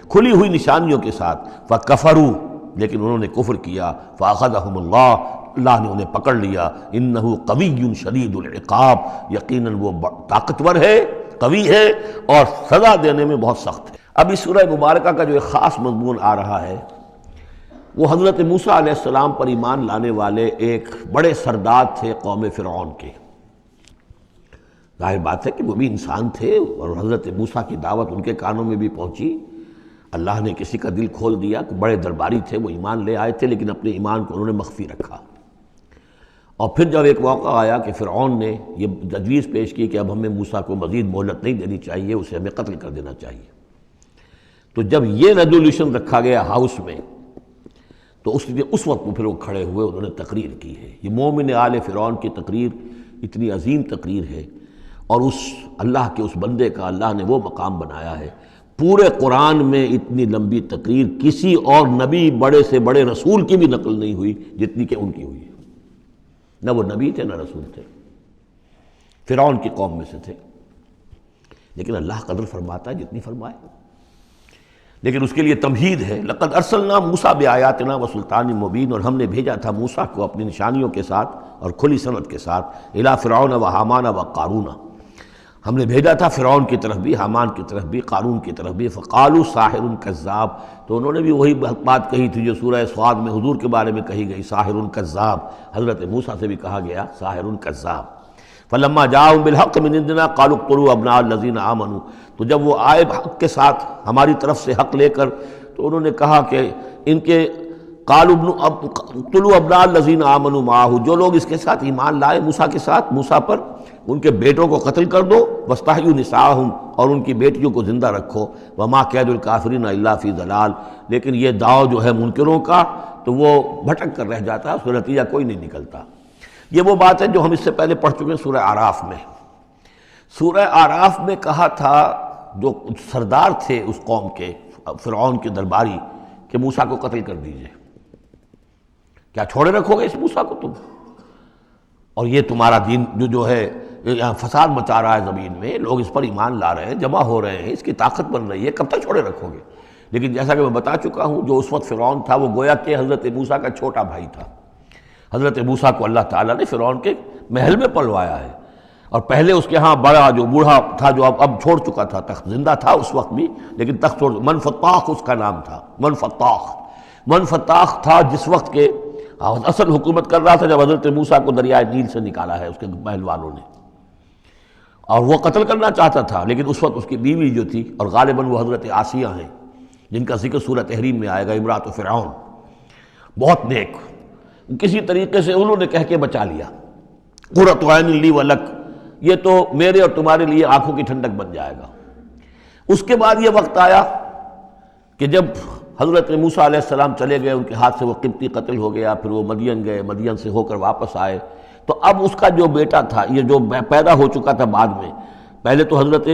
Speaker 2: کھلی ہوئی نشانیوں کے ساتھ. فکفروا، لیکن انہوں نے کفر کیا. فاخذہم اللہ نے انہیں پکڑ لیا. انہ قوی شدید العقاب، یقیناً وہ طاقتور ہے، قوی ہے، اور سزا دینے میں بہت سخت ہے. اب اس سورہ مبارکہ کا جو ایک خاص مضمون آ رہا ہے وہ حضرت موسیٰ علیہ السلام پر ایمان لانے والے ایک بڑے سردار تھے قوم فرعون کے. ظاہر بات ہے کہ وہ بھی انسان تھے، اور حضرت موسیٰ کی دعوت ان کے کانوں میں بھی پہنچی. اللہ نے کسی کا دل کھول دیا، بڑے درباری تھے، وہ ایمان لے آئے تھے، لیکن اپنے ایمان کو انہوں نے مخفی رکھا. اور پھر جب ایک موقع آیا کہ فرعون نے یہ تجویز پیش کی کہ اب ہمیں موسیٰ کو مزید مہلت نہیں دینی چاہیے، اسے ہمیں قتل کر دینا چاہیے، تو جب یہ ریزولوشن رکھا گیا ہاؤس میں، تو اس وقت پھر وہ کھڑے ہوئے، انہوں نے تقریر کی ہے. یہ مومن آل فرعون کی تقریر اتنی عظیم تقریر ہے، اور اس اللہ کے اس بندے کا اللہ نے وہ مقام بنایا ہے. پورے قرآن میں اتنی لمبی تقریر کسی اور نبی، بڑے سے بڑے رسول کی بھی نقل نہیں ہوئی جتنی کہ ان کی ہوئی ہے. نہ وہ نبی تھے نہ رسول تھے، فرعون کی قوم میں سے تھے، لیکن اللہ قدر فرماتا ہے جتنی فرمائے. لیکن اس کے لیے تمہید ہے. لقد ارسلنا موسیٰ بآیاتنا وسلطان مبین، اور ہم نے بھیجا تھا موسیٰ کو اپنی نشانیوں کے ساتھ اور کھلی سند کے ساتھ. الی فرعون وحامان وقارون، ہم نے بھیجا تھا فرعون کی طرف بھی، حامان کی طرف بھی، قارون کی طرف بھی. فقالوا ساحر کذاب، تو انہوں نے بھی وہی بات کہی تھی جو سورہ صاد میں حضور کے بارے میں کہی گئی، ساحر کذاب. حضرت موسیٰ سے بھی کہا گیا ساحر کذاب. فلما جاءهم بالحق من عندنا قالوا اقتلوا ابناء الذين آمنوا، تو جب وہ آئے حق کے ساتھ ہماری طرف سے حق لے کر، تو انہوں نے کہا کہ ان کے قالوا اقتلوا ابناء الذين آمنوا معه، جو لوگ اس کے ساتھ ایمان لائے موسیٰ کے ساتھ، موسیٰ پر، ان کے بیٹوں کو قتل کر دو. واستحيوا نساءهم، اور ان کی بیٹیوں کو زندہ رکھو. وما كيد الكافرين الا في ضلال، لیکن یہ داؤ جو ہے منکروں کا تو وہ بھٹک کر رہ جاتا ہے، اس کا نتیجہ کوئی نہیں نکلتا. یہ وہ بات ہے جو ہم اس سے پہلے پڑھ چکے ہیں سورہ اعراف میں. سورہ اعراف میں کہا تھا جو سردار تھے اس قوم کے، فرعون کے درباری، کہ موسیٰ کو قتل کر دیجئے. کیا چھوڑے رکھو گے اس موسیٰ کو تم؟ اور یہ تمہارا دین جو ہے یہاں فساد مچا رہا ہے زمین میں، لوگ اس پر ایمان لا رہے ہیں، جمع ہو رہے ہیں، اس کی طاقت بن رہی ہے، کب تک چھوڑے رکھو گے؟ لیکن جیسا کہ میں بتا چکا ہوں، جو اس وقت فرعون تھا وہ گویا کہ حضرت موسیٰ کا چھوٹا بھائی تھا. حضرت موسیٰ کو اللہ تعالیٰ نے فرعون کے محل میں پلوایا ہے، اور پہلے اس کے ہاں بڑا جو بوڑھا تھا جو اب چھوڑ چکا تھا تخت، زندہ تھا اس وقت بھی لیکن تخت چھوڑ، منفتاخ اس کا نام تھا. منفتاخ تھا جس وقت کے اصل حکومت کر رہا تھا جب حضرت موسیٰ کو دریائے نیل سے نکالا ہے اس کے محل والوں نے، اور وہ قتل کرنا چاہتا تھا. لیکن اس وقت اس کی بیوی جو تھی، اور غالباً وہ حضرت آسیہ ہیں، جن کا ذکر سورہ تحریم میں آئے گا، امرات فرعون، بہت نیک، کسی طریقے سے انہوں نے کہہ کے بچا لیا، قرۃ عین لی ولک، یہ تو میرے اور تمہارے لیے آنکھوں کی ٹھنڈک بن جائے گا۔ اس کے بعد یہ وقت آیا کہ جب حضرت موسیٰ علیہ السلام چلے گئے، ان کے ہاتھ سے وہ قبطی قتل ہو گیا، پھر وہ مدین گئے، مدین سے ہو کر واپس آئے، تو اب اس کا جو بیٹا تھا، یہ جو پیدا ہو چکا تھا بعد میں، پہلے تو حضرت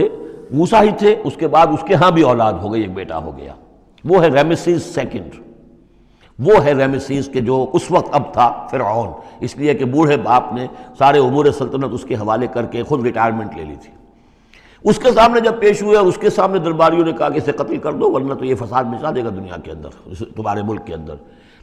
Speaker 2: موسیٰ ہی تھے، اس کے بعد اس کے ہاں بھی اولاد ہو گئی، ایک بیٹا ہو گیا، وہ ہے رامسیس سیکنڈ، وہ ہے رامسیس کہ جو اس وقت اب تھا فرعون، اس لیے کہ بوڑھے باپ نے سارے امور سلطنت اس کے حوالے کر کے خود ریٹائرمنٹ لے لی تھی۔ اس کے سامنے جب پیش ہوئے اور اس کے سامنے درباریوں نے کہا کہ اسے قتل کر دو ورنہ تو یہ فساد مچا دے گا دنیا کے اندر، تمہارے ملک کے اندر،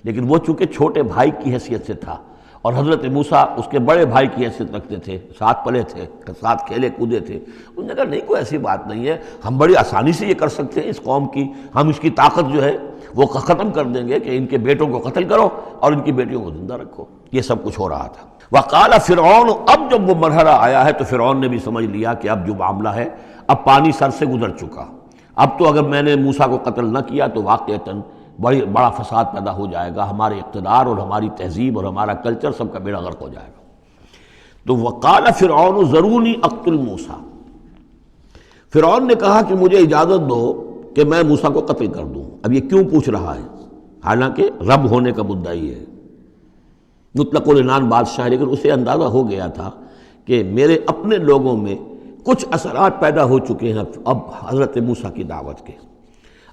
Speaker 2: لیکن وہ چونکہ چھوٹے بھائی کی حیثیت سے تھا اور حضرت موسیٰ اس کے بڑے بھائی کی حیثیت رکھتے تھے، ساتھ پلے تھے، ساتھ کھیلے کودے تھے، انہوں نے کہا نہیں کوئی ایسی بات نہیں ہے، ہم بڑی آسانی سے یہ کر سکتے ہیں، اس قوم کی ہم اس کی طاقت جو ہے وہ ختم کر دیں گے کہ ان کے بیٹوں کو قتل کرو اور ان کی بیٹیوں کو زندہ رکھو۔ یہ سب کچھ ہو رہا تھا۔ وقال فرعون، اب جب وہ مرحلہ آیا ہے تو فرعون نے بھی سمجھ لیا کہ اب جو معاملہ ہے اب پانی سر سے گزر چکا، اب تو اگر میں نے موسیٰ کو قتل نہ کیا تو واقعتاً بڑا فساد پیدا ہو جائے گا، ہمارے اقتدار اور ہماری تہذیب اور ہمارا کلچر سب کا بیڑا غرق ہو جائے گا۔ تو وقال فرعون ذرونی اقتل موسیٰ، فرعون نے کہا کہ مجھے اجازت دو کہ میں موسیٰ کو قتل کر دوں۔ اب یہ کیوں پوچھ رہا ہے؟ حالانکہ رب ہونے کا مدعی ہے، مطلق العنان بادشاہ، لیکن اسے اندازہ ہو گیا تھا کہ میرے اپنے لوگوں میں کچھ اثرات پیدا ہو چکے ہیں اب حضرت موسیٰ کی دعوت کے،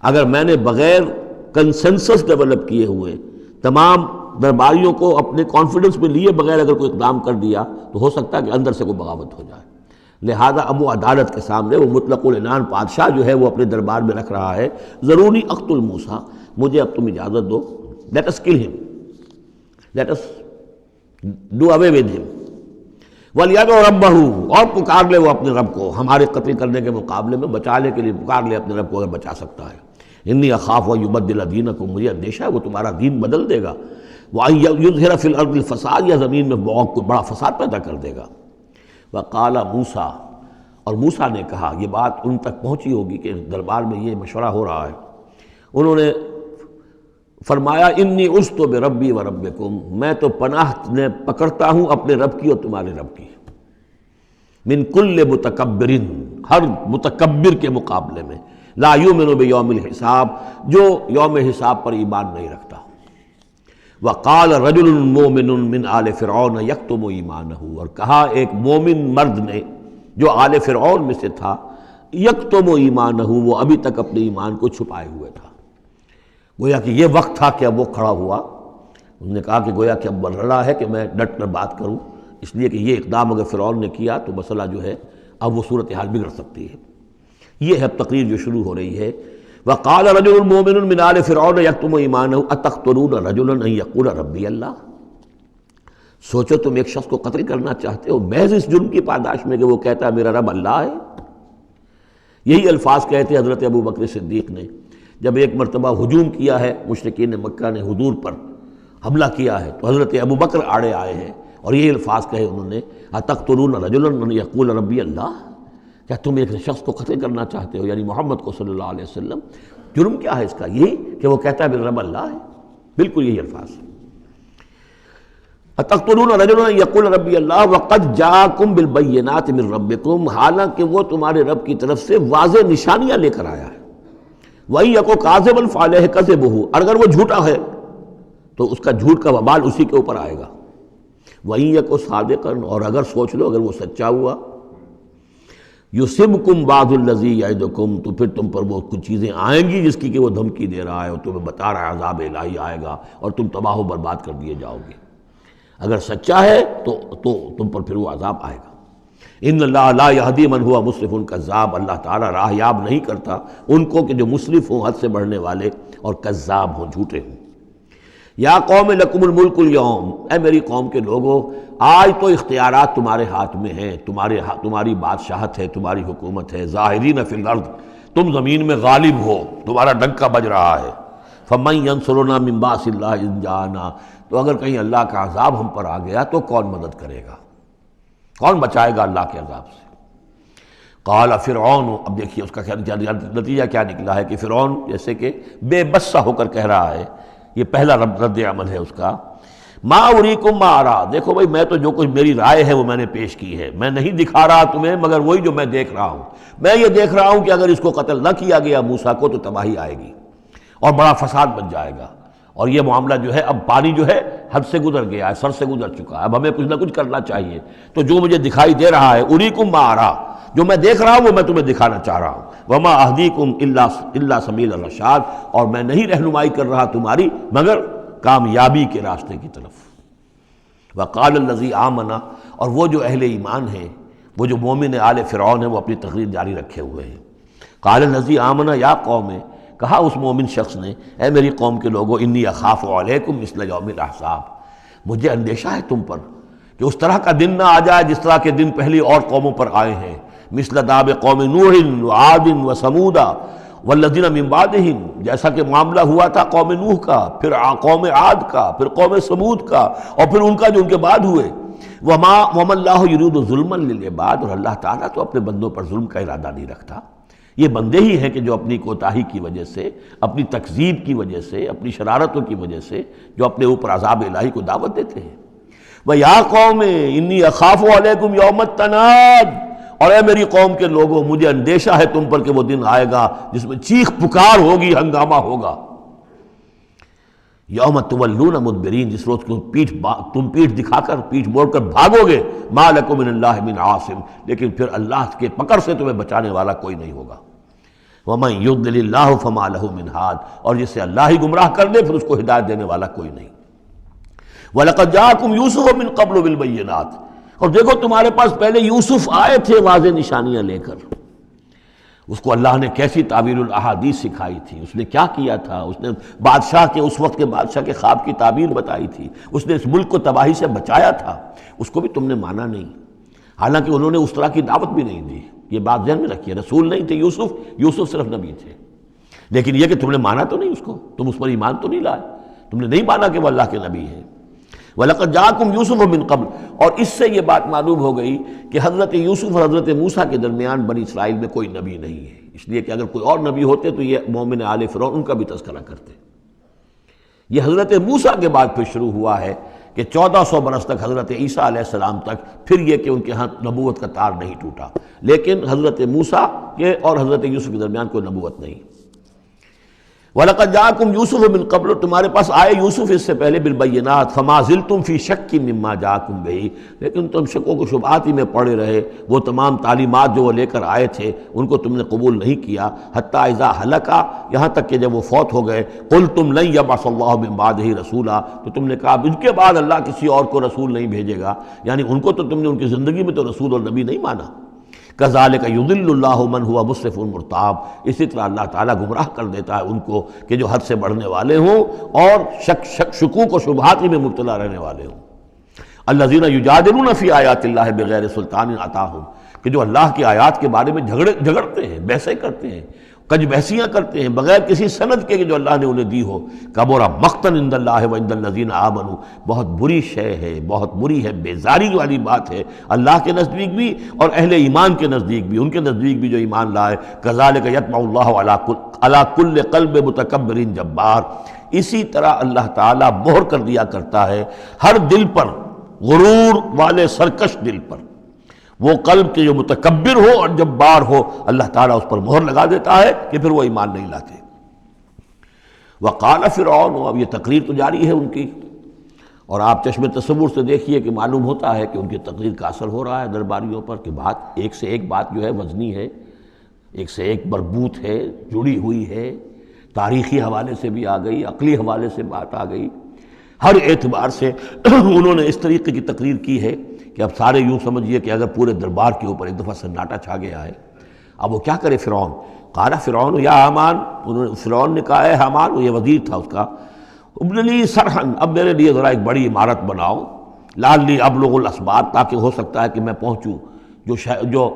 Speaker 2: اگر میں نے بغیر کنسنسس ڈیولپ کیے ہوئے تمام درباریوں کو اپنے کانفیڈنس میں لیے بغیر اگر کوئی اقدام کر دیا تو ہو سکتا ہے کہ اندر سے کوئی بغاوت ہو جائے، لہذا اب وہ عدالت کے سامنے وہ مطلق العنان بادشاہ جو ہے وہ اپنے دربار میں رکھ رہا ہے، ضرونی اقتل موسیٰ، مجھے اب تم اجازت دو، late us call him, let us do away with him, وَلْيَدْعُ رَبَّهُ، اور پکار لے وہ اپنے رب کو، ہمارے قتل کرنے کے مقابلے میں بچانے کے لیے پکار لے اپنے رب کو اگر بچا سکتا ہے۔ انی اخاف ان یبدل دینکم، مجھے اندیشہ ہے وہ تمہارا دین بدل دے گا، وَأَن یظہر فی الارض الفساد، یا زمین میں بہت بڑا فساد پیدا کر دے گا۔ وقال موسیٰ، اور موسیٰ نے کہا، یہ بات ان تک پہنچی ہوگی کہ دربار میں یہ مشورہ ہو رہا ہے، انہوں نے فرمایا انی عذت بربی و ربکم، میں تو پناہ پکڑتا ہوں اپنے رب کی اور تمہارے رب کی، من کل متکبر، ہر متکبر کے مقابلے میں، لا یؤمن بیوم الحساب، جو یوم حساب پر ایمان نہیں رکھتا۔ وقال رجل مومن من آل فرعون یکتم ایمانہ، اور کہا ایک مومن مرد نے جو آل فرعون میں سے تھا، یکتم ایمانہ، وہ ابھی تک اپنے ایمان کو چھپائے ہوئے تھا، گویا کہ یہ وقت تھا کہ اب وہ کھڑا ہوا، انہوں نے کہا کہ گویا کہ اب بن رہا ہے کہ میں ڈٹ کر بات کروں، اس لیے کہ یہ اقدام اگر فرعون نے کیا تو مسئلہ جو ہے اب وہ صورتحال بگڑ سکتی ہے۔ یہ ہے تقریر جو شروع ہو رہی ہے، وقال رجل مومن من آل فرعون یکتم ایمانہ اتقتلون رجلا ان یقول ربی اللہ، سوچو تم ایک شخص کو قتل کرنا چاہتے ہو محض اس جرم کی پاداش میں کہ وہ کہتا ہے میرا رب اللہ ہے۔ یہی الفاظ کہتے حضرت ابو بکر صدیق نے جب ایک مرتبہ ہجوم کیا ہے، مشرکین مکہ نے حضور پر حملہ کیا ہے، تو حضرت ابو بکر آڑے آئے ہیں اور یہی الفاظ کہے انہوں نے، اتقتلون رجلا ان یقول ربی اللہ، کیا تم ایک شخص کو قتل کرنا چاہتے ہو، یعنی محمد کو صلی اللہ علیہ وسلم، جرم کیا ہے اس کا؟ یہی کہ وہ کہتا ہے میرا رب اللہ ہے، بالکل یہی الفاظ۔ اتقتلون رجلا ان یقول ربی اللہ وقد جاءکم بالبینات من ربکم، حالانکہ وہ تمہارے رب کی طرف سے واضح نشانیاں لے کر آیا ہے، وَإِن يَكُ كَاذِبًا فَعَلَيْهِ كَذِبُهُ، اور اگر وہ جھوٹا ہے تو اس کا جھوٹ کا وبال اسی کے اوپر آئے گا، وَإِن يَكُ صَادِقًا، اور اگر سوچ لو اگر وہ سچا ہوا، يُصِبْكُمْ بَعْضُ الَّذِي يَعِدُكُمْ، تو پھر تم پر وہ کچھ چیزیں آئیں گی جس کی کہ وہ دھمکی دے رہا ہے اور تمہیں بتا رہا ہے عذاب الہی آئے گا اور تم تباہ و برباد کر دیے جاؤ گے، اگر سچا ہے تو تم پر پھر وہ عذاب آئے گا۔ ان اللہ لا یہدی من ہوا مسرف کذاب، اللہ تعالیٰ راہ یاب نہیں کرتا ان کو کہ جو مسرف ہوں، حد سے بڑھنے والے اور کذاب ہوں، جھوٹے ہوں۔ یا قوم لکم الملک اليوم، اے میری قوم کے لوگوں آج تو اختیارات تمہارے ہاتھ میں ہیں، تمہاری بادشاہت ہے، تمہاری حکومت ہے، ظاہرین فی الارض، تم زمین میں غالب ہو، تمہارا ڈنکا بج رہا ہے، فمن ینصرنا من باس اللہ ان جاءنا، تو اگر کہیں اللہ کا عذاب ہم پر آ گیا تو کون مدد کرے گا، کون بچائے گا اللہ کے عذاب سے؟ قال فرعون، اب دیکھیے اس کا نتیجہ کیا نکلا ہے کہ فرعون جیسے کہ بے بس سا ہو کر کہہ رہا ہے، یہ پہلا رد عمل ہے اس کا، ما اریکم ما ارا، دیکھو بھائی میں تو جو کچھ میری رائے ہے وہ میں نے پیش کی ہے، میں نہیں دکھا رہا تمہیں مگر وہی جو میں دیکھ رہا ہوں۔ میں یہ دیکھ رہا ہوں کہ اگر اس کو قتل نہ کیا گیا موسیٰ کو تو تباہی آئے گی اور بڑا فساد بن جائے گا، اور یہ معاملہ جو ہے اب پانی جو ہے حد سے گزر گیا ہے، سر سے گزر چکا ہے، اب ہمیں کچھ نہ کچھ کرنا چاہیے۔ تو جو مجھے دکھائی دے رہا ہے اریکم ما ارا، جو میں دیکھ رہا ہوں وہ میں تمہیں دکھانا چاہ رہا ہوں، وما اہدیکم الا سبیل الرشاد، اور میں نہیں رہنمائی کر رہا تمہاری مگر کامیابی کے راستے کی طرف۔ وقال الذی آمن، اور وہ جو اہل ایمان ہیں، وہ جو مومن آل فرعون ہیں، وہ اپنی تقریر جاری رکھے ہوئے ہیں۔ قال الذی آمن یا قوم، کہا اس مومن شخص نے، اے میری قوم کے لوگوں، انی اخاف علیکم مثل یوم الاحزاب، مجھے اندیشہ ہے تم پر کہ اس طرح کا دن نہ آ جائے جس طرح کے دن پہلی اور قوموں پر آئے ہیں، مثل داب قوم نوح وعاد وثمود والذین من بعدہم، جیسا کہ معاملہ ہوا تھا قوم نوح کا، پھر قوم عاد کا، پھر قوم ثمود کا، اور پھر ان کا جو ان کے بعد ہوئے۔ وما اللہ یرید ظلما للعباد، اور اللہ تعالیٰ تو اپنے بندوں پر ظلم کا ارادہ نہیں رکھتا، یہ بندے ہی ہیں کہ جو اپنی کوتاہی کی وجہ سے، اپنی تکذیب کی وجہ سے، اپنی شرارتوں کی وجہ سے جو اپنے اوپر عذاب الہی کو دعوت دیتے ہیں۔ وَيَا قَوْمِ إِنِّي أَخَافُ عَلَيْكُمْ يَوْمَ التَّنَادِ، اور اے میری قوم کے لوگوں مجھے اندیشہ ہے تم پر کہ وہ دن آئے گا جس میں چیخ پکار ہوگی، ہنگامہ ہوگا۔ یوم تولون مدبرین، جس روز تم پیٹھ دکھا کر، پیٹھ موڑ کر بھاگو گے، ما لکم من اللہ من عاصم، لیکن پھر اللہ کے پکڑ سے تمہیں بچانے والا کوئی نہیں ہوگا۔ ومن یضلل اللہ فما لہ من ہاد، اور جسے اللہ ہی گمراہ کر دے پھر اس کو ہدایت دینے والا کوئی نہیں۔ وَلَقَدْ جَاءَكُمْ يُوسُفُ مِن قَبْلُ بِالْبَيِّنَاتِ، اور دیکھو تمہارے پاس پہلے یوسف آئے تھے واضح نشانیاں لے کر، اس کو اللہ نے کیسی تعبیر الاحادیث سکھائی تھی، اس نے کیا کیا تھا، اس نے بادشاہ کے، اس وقت کے بادشاہ کے خواب کی تعبیر بتائی تھی، اس نے اس ملک کو تباہی سے بچایا تھا، اس کو بھی تم نے مانا نہیں، حالانکہ انہوں نے اس طرح کی دعوت بھی نہیں دی۔ یہ بات ذہن میں رکھیے، رسول نہیں تھے یوسف صرف نبی تھے، لیکن یہ کہ تم نے مانا تو نہیں اس کو، تم اس پر ایمان تو نہیں لائے، تم نے نہیں مانا کہ وہ اللہ کے نبی ہے۔ وَلَقَدْ جَاءَكُمْ يُوسُفُ مِن قَبْلُ، اور اس سے یہ بات معلوم ہو گئی کہ حضرت یوسف اور حضرت موسیٰ کے درمیان بنی اسرائیل میں کوئی نبی نہیں ہے، اس لیے کہ اگر کوئی اور نبی ہوتے تو یہ مومن آل فرعون ان کا بھی تذکرہ کرتے۔ یہ حضرت موسیٰ کے بعد پھر شروع ہوا ہے کہ 1400 برس تک حضرت عیسیٰ علیہ السلام تک، پھر یہ کہ ان کے ہاں نبوت کا تار نہیں ٹوٹا، لیکن حضرت موسیٰ کے اور حضرت یوسف کے درمیان کوئی نبوت نہیں۔ وَلَقَدْ جَاءَكُمْ يُوسُفُ مِن قَبْلُ، تمہارے پاس آئے یوسف اس سے پہلے بالبینات، فَمَا زِلْتُمْ فِي شَكٍّ مِّمَّا جَاءَكُمْ بِهِ، لیکن تم شکوں کو شبہات ہی میں پڑے رہے، وہ تمام تعلیمات جو وہ لے کر آئے تھے ان کو تم نے قبول نہیں کیا، حتیٰ اذا ہلکا، یہاں تک کہ جب وہ فوت ہو گئے، قُلْتُمْ لَن يَبْعَثَ اللَّهُ مِن بَعْدِهِ رَسُولًا، تو تم نے کہا ان کے بعد اللہ کسی اور کو رسول نہیں بھیجے گا، یعنی ان کو تو تم نے ان کی زندگی میں تو رسول اور نبی نہیں مانا۔ کذالک یضل اللہ من هو مسرف مرتاب، اسی طرح اللہ تعالیٰ گمراہ کر دیتا ہے ان کو کہ جو حد سے بڑھنے والے ہوں اور شکوک و شبہات میں مبتلا رہنے والے ہوں۔ الذین یجادلون فی آیات اللہ بغیر سلطان اتاہم، کہ جو اللہ کی آیات کے بارے میں جھگڑتے ہیں، بحثیں کرتے ہیں، کج بحثیاں کرتے ہیں بغیر کسی سند کے کہ جو اللہ نے انہیں دی ہو۔ کبر مقتا عند اللہ وعند الذین آمنوا، بہت بری شے ہے، بہت بری ہے، بیزاری والی بات ہے اللہ کے نزدیک بھی اور اہل ایمان کے نزدیک بھی، ان کے نزدیک بھی جو ایمان لائے۔ کذالک یطبع اللہ علی کل قلب متکبر جبار، اسی طرح اللہ تعالیٰ مہر کر دیا کرتا ہے ہر دل پر، غرور والے سرکش دل پر، وہ قلب کے جو متکبر ہو اور جبار ہو، اللہ تعالیٰ اس پر مہر لگا دیتا ہے کہ پھر وہ ایمان نہیں لاتے۔ وقال فرعون، اب یہ تقریر تو جاری ہے ان کی، اور آپ چشم تصور سے دیکھیے کہ معلوم ہوتا ہے کہ ان کی تقریر کا اثر ہو رہا ہے درباریوں پر، کہ بات ایک سے ایک بات جو ہے وزنی ہے، ایک سے ایک مربوط ہے، جڑی ہوئی ہے، تاریخی حوالے سے بھی آ گئی، عقلی حوالے سے بات آ گئی، ہر اعتبار سے انہوں نے اس طریقے کی تقریر کی ہے کہ اب سارے یوں سمجھیے کہ اگر پورے دربار کے اوپر ایک دفعہ سناٹا چھا گیا ہے۔ اب وہ کیا کرے فرعون؟ قال فرعون یا حامان، فرعون نے کہا اے حامان، یہ وزیر تھا اس کا، ابن لی صرحا، اب میرے لیے ذرا ایک بڑی عمارت بناؤ، لعلی ابلغ الاسباب، تاکہ ہو سکتا ہے کہ میں پہنچوں جو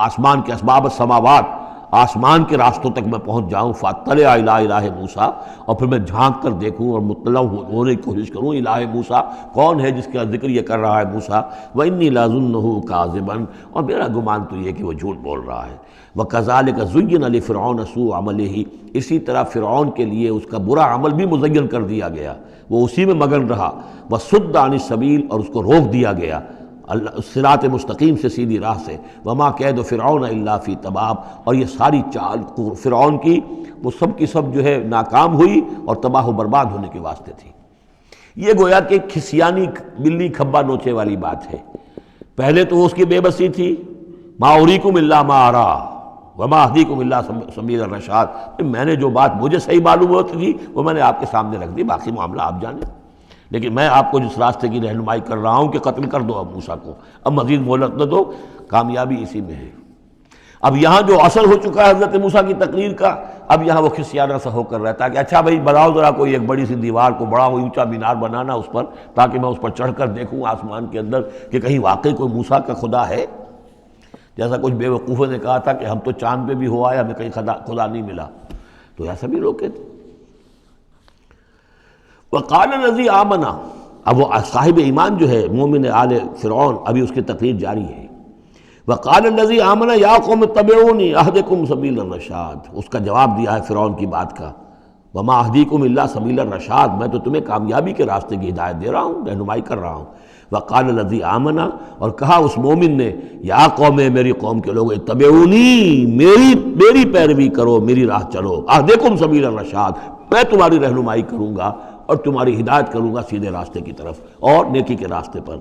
Speaker 2: آسمان کے اسباب السماوات، آسمان کے راستوں تک میں پہنچ جاؤں، فاطلع الی الہ موسیٰ، اور پھر میں جھانک کر دیکھوں اور مطلع ہونے کی کوشش کروں الہ موسیٰ کون ہے جس کا ذکر یہ کر رہا ہے موسیٰ، وانی لاظنہ کاذبا، اور میرا گمان تو یہ کہ وہ جھوٹ بول رہا ہے۔ وکذالک زین لفرعون سوء عملہ، اسی طرح فرعون کے لیے اس کا برا عمل بھی مزین کر دیا گیا، وہ اسی میں مگن رہا، وصد عن السبیل، اور اس کو روک دیا گیا صراط مستقیم سے، سیدھی راہ سے، وما کید فرعون الا فی تباب، اور یہ ساری چال فرعون کی وہ سب کی سب جو ہے ناکام ہوئی اور تباہ و برباد ہونے کے واسطے تھی۔ یہ گویا کہ کھسیانی بلی کھبا نوچے والی بات ہے۔ پہلے تو اس کی بے بسی تھی، ما اریکم الا ما ارا وما اہدیکم الا سبیل الرشاد، میں نے جو بات مجھے صحیح معلوم ہوتی تھی وہ میں نے آپ کے سامنے رکھ دی، باقی معاملہ آپ جانیں، لیکن میں آپ کو جس راستے کی رہنمائی کر رہا ہوں کہ قتل کر دو اب موسیٰ کو، اب مزید مہلت نہ دو، کامیابی اسی میں ہے۔ اب یہاں جو اثر ہو چکا ہے حضرت موسیٰ کی تقریر کا، اب یہاں وہ کھسیانہ سا ہو کر رہتا ہے کہ اچھا بھائی بناؤ ذرا کوئی ایک بڑی سی دیوار کو، بڑا اونچا مینار بنانا اس پر، تاکہ میں اس پر چڑھ کر دیکھوں آسمان کے اندر کہ کہیں واقعی کوئی موسیٰ کا خدا ہے۔ جیسا کچھ بے وقوفوں نے کہا تھا کہ ہم تو چاند پہ بھی ہو آئے، ہمیں کہیں خدا نہیں ملا، تو ایسا بھی لوگ کہتے۔ وقال الذی آمن، اب وہ صاحب ایمان جو ہے مومن آل فرعون، ابھی اس کی تقریر جاری ہے۔ وقال الذی آمن یا قوم اتبعونی اہدکم سبیل الرشاد، اس کا جواب دیا ہے فرعون کی بات کا، وما اہدیکم الا سبیل الرشاد، میں تو تمہیں کامیابی کے راستے کی ہدایت دے رہا ہوں، رہنمائی کر رہا ہوں۔ وقال الذی آمن، اور کہا اس مومن نے، یا قوم، میری قوم کے لوگ، اتبعونی، میری پیروی کرو، میری راہ چلو، اہدکم سبیل الرشاد، میں تمہاری رہنمائی کروں گا اور تمہاری ہدایت کروں گا سیدھے راستے کی طرف اور نیکی کے راستے پر۔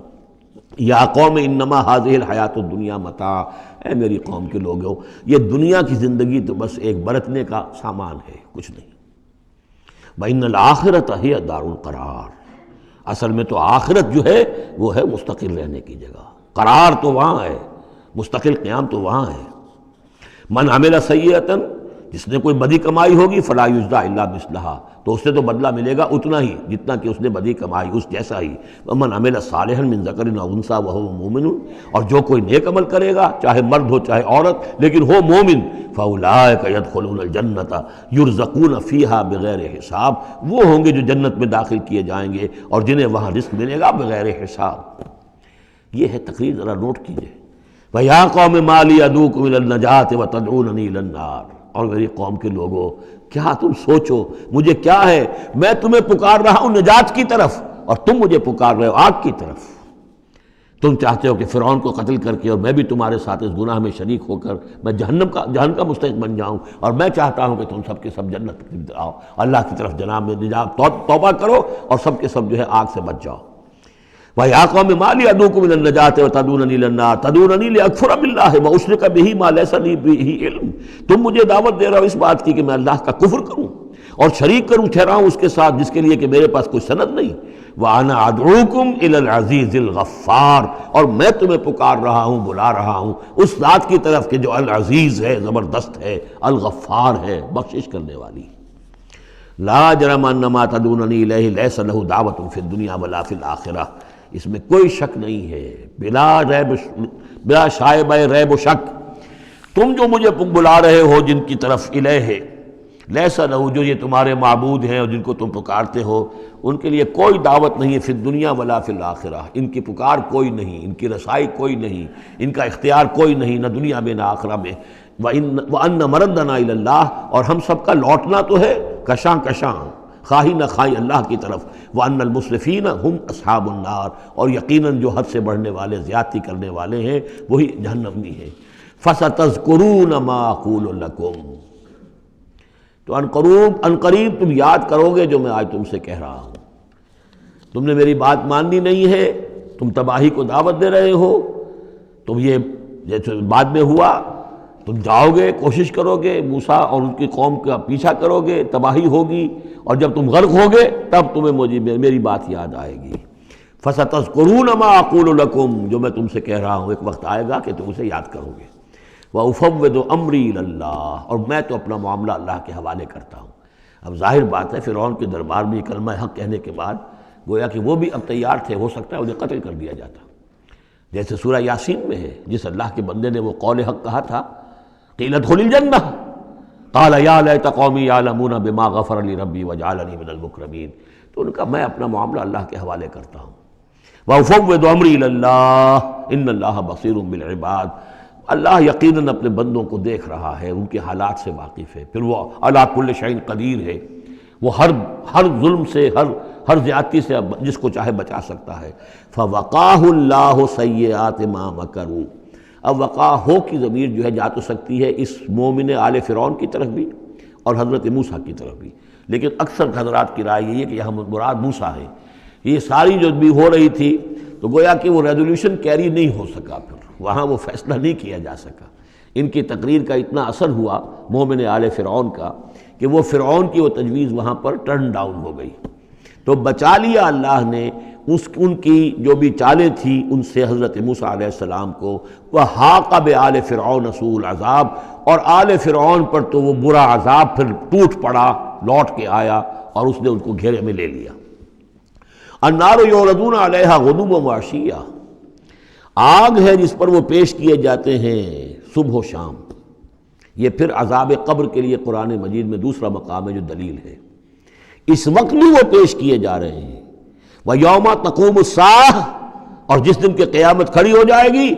Speaker 2: یا قوم انما هذه الحیات الدنیا متاع، اے میری قوم کے لوگوں، یہ دنیا کی زندگی تو بس ایک برتنے کا سامان ہے، کچھ نہیں۔ وَإِنَّ الْآخِرَةَ هِيَ دَارُ الْقَرَارِ، اصل میں تو آخرت جو ہے وہ ہے مستقل رہنے کی جگہ، قرار تو وہاں ہے، مستقل قیام تو وہاں ہے۔ من عمل سیئۃ، جس نے کوئی بدی کمائی ہوگی، فلا یجزی الا مثلھا، تو اس سے تو بدلہ ملے گا اتنا ہی جتنا کہ اس نے بدی کمائی، اس جیسا ہی۔ ومن عمل صالحا من ذکر او انثی وہو مومن، اور جو کوئی نیک عمل کرے گا، چاہے مرد ہو چاہے عورت، لیکن ہو مومن، فاولئک یدخلون الجنۃ یرزقون فیہا بغیر حساب، وہ ہوں گے جو جنت میں داخل کیے جائیں گے اور جنہیں وہاں رزق ملے گا بغیر حساب۔ یہ ہے تقریر، ذرا نوٹ کیجئے۔ وَيَا قَوْمِ مَا لِي أَدْعُوكُمْ إِلَى النَّجَاةِ وَتَدْعُونَنِي إِلَى النَّارِ، اور میری قوم کے لوگوں، کیا تم سوچو مجھے کیا ہے، میں تمہیں پکار رہا ہوں نجات کی طرف اور تم مجھے پکار رہے ہو آگ کی طرف۔ تم چاہتے ہو کہ فرعون کو قتل کر کے اور میں بھی تمہارے ساتھ اس گناہ میں شریک ہو کر میں جہنم کا مستحق بن جاؤں، اور میں چاہتا ہوں کہ تم سب کے سب جنت کی طرف آؤ، اللہ کی طرف جناب میں نجات توبہ کرو اور سب کے سب جو ہے آگ سے بچ جاؤ۔ وَيَا قَوْمِ مَا لِي أَدْعُوكُمْ إِلَى النَّجَاةِ وَتَدْعُونَنِي إِلَى النَّارِ تَدْعُونَنِي لِأَكْفُرَ بِاللَّهِ وَأُشْرِكَ بِهِ مَا لَيْسَ لِي بِهِ عِلْمٌ، تم مجھے دعوت دے رہے ہو اس بات کی کہ میں اللہ کا کفر کروں اور شریک کروں ٹھہراؤں اس کے ساتھ جس کے لیے کہ میرے پاس کوئی سند نہیں۔ وَأَنَا أَدْعُوكُمْ إِلَى الْعَزِيزِ الْغَفَّارِ، اور میں تمہیں پکار رہا ہوں، بلا رہا ہوں اس ذات کی طرف کہ جو العزیز ہے، زبردست ہے، الغفار ہے، بخشش کرنے والی۔ لا جرم ان ما تدعوننی الیہ لیس لہ دعوۃ فی الدنیا ولا فی الآخرہ، اس میں کوئی شک نہیں ہے، بلا شائبہ ریب و شک، تم جو مجھے بلا رہے ہو جن کی طرف الیہ، لیس لہ، جو یہ تمہارے معبود ہیں اور جن کو تم پکارتے ہو، ان کے لیے کوئی دعوت نہیں ہے فی الدنیا ولا فی الآخرہ، ان کی پکار کوئی نہیں، ان کی رسائی کوئی نہیں، ان کا اختیار کوئی نہیں، نہ دنیا میں نہ آخرہ میں۔ وَأَنَّ مَرَدَّنَا إِلَى اللَّهِ، اور ہم سب کا لوٹنا تو ہے کشاں کشاں، خواہی نہ خواہی اللہ کی طرف۔ وَأَنَّ الْمُسْرِفِينَ هُمْ أَصْحَابُ النَّارِ، اور یقیناً جو حد سے بڑھنے والے، زیادتی کرنے والے ہیں وہی جہنمی ہیں۔ فَسَتَذْكُرُونَ مَا أَقُولُ لَكُمْ، تو ان قریب تم یاد کرو گے جو میں آج تم سے کہہ رہا ہوں۔ تم نے میری بات ماننی نہیں ہے، تم تباہی کو دعوت دے رہے ہو، تم یہ جیسے بعد میں ہوا، تم جاؤ گے، کوشش کرو گے، موسیٰ اور ان کی قوم کا پیچھا کرو گے، تباہی ہوگی، اور جب تم غرق ہوگے تب تمہیں میری بات یاد آئے گی۔ فَسَتَذْكُرُونَ مَا أَقُولُ لَكُمْ، جو میں تم سے کہہ رہا ہوں ایک وقت آئے گا کہ تم اسے یاد کرو گے۔ وَأُفَوِّضُ أَمْرِي إِلَى اللَّهِ، اور میں تو اپنا معاملہ اللہ کے حوالے کرتا ہوں۔ اب ظاہر بات ہے فرعون کے دربار میں کلمہ حق کہنے کے بعد گویا کہ وہ بھی اب تیار تھے، ہو سکتا ہے انہیں قتل کر دیا جاتا، جیسے سورہ یاسین میں ہے، جس اللہ کے بندے نے وہ قول حق کہا تھا، قیل ادخل الجنہ قال یا لیت قومی یعلمون بما غفر لی ربی وجعلنی من المکرمین. تو ان کا میں اپنا معاملہ اللہ کے حوالے کرتا ہوں. وافوض امری الی اللہ ان اللہ بصیر بالعباد. اللہ یقیناً اپنے بندوں کو دیکھ رہا ہے، ان کے حالات سے واقف ہے، پھر وہ علی کل شیء قدیر ہے، وہ ہر ظلم سے، ہر زیادتی سے جس کو چاہے بچا سکتا ہے. فوقاہ اللہ سیئات ما مکروا. اب وقع ہو کی ضمیر جو ہے جا تو سکتی ہے اس مومن آل فرعون کی طرف بھی اور حضرت موسیٰ کی طرف بھی، لیکن اکثر حضرات کی رائے یہ ہے کہ یہاں مراد موسیٰ ہے. یہ ساری جو بھی ہو رہی تھی تو گویا کہ وہ ریزولوشن کیری نہیں ہو سکا، پھر وہاں وہ فیصلہ نہیں کیا جا سکا. ان کی تقریر کا اتنا اثر ہوا مومن آل فرعون کا کہ وہ فرعون کی وہ تجویز وہاں پر ٹرن ڈاؤن ہو گئی. تو بچا لیا اللہ نے ان کی جو بھی چالیں تھیں ان سے حضرت موسیٰ علیہ السلام کو. وَحَاقَ بِآلِ فِرْعَوْنَ سُوءُ الْعَذَابِ. اور آل فرعون پر تو وہ برا عذاب پھر ٹوٹ پڑا، لوٹ کے آیا اور اس نے ان کو گھیرے میں لے لیا. النَّارُ يُعْرَضُونَ عَلَيْهَا غُدُوًّا وَعَشِيًّا. آگ ہے جس پر وہ پیش کیے جاتے ہیں صبح و شام. یہ پھر عذاب قبر کے لیے قرآن مجید میں دوسرا مقام ہے جو دلیل ہے. اس وقت بھی وہ پیش کیے جا رہے ہیں. وَيَوْمَ تَقُومُ السَّاعَةُ. اور جس دن کہ قیامت کھڑی ہو جائے گی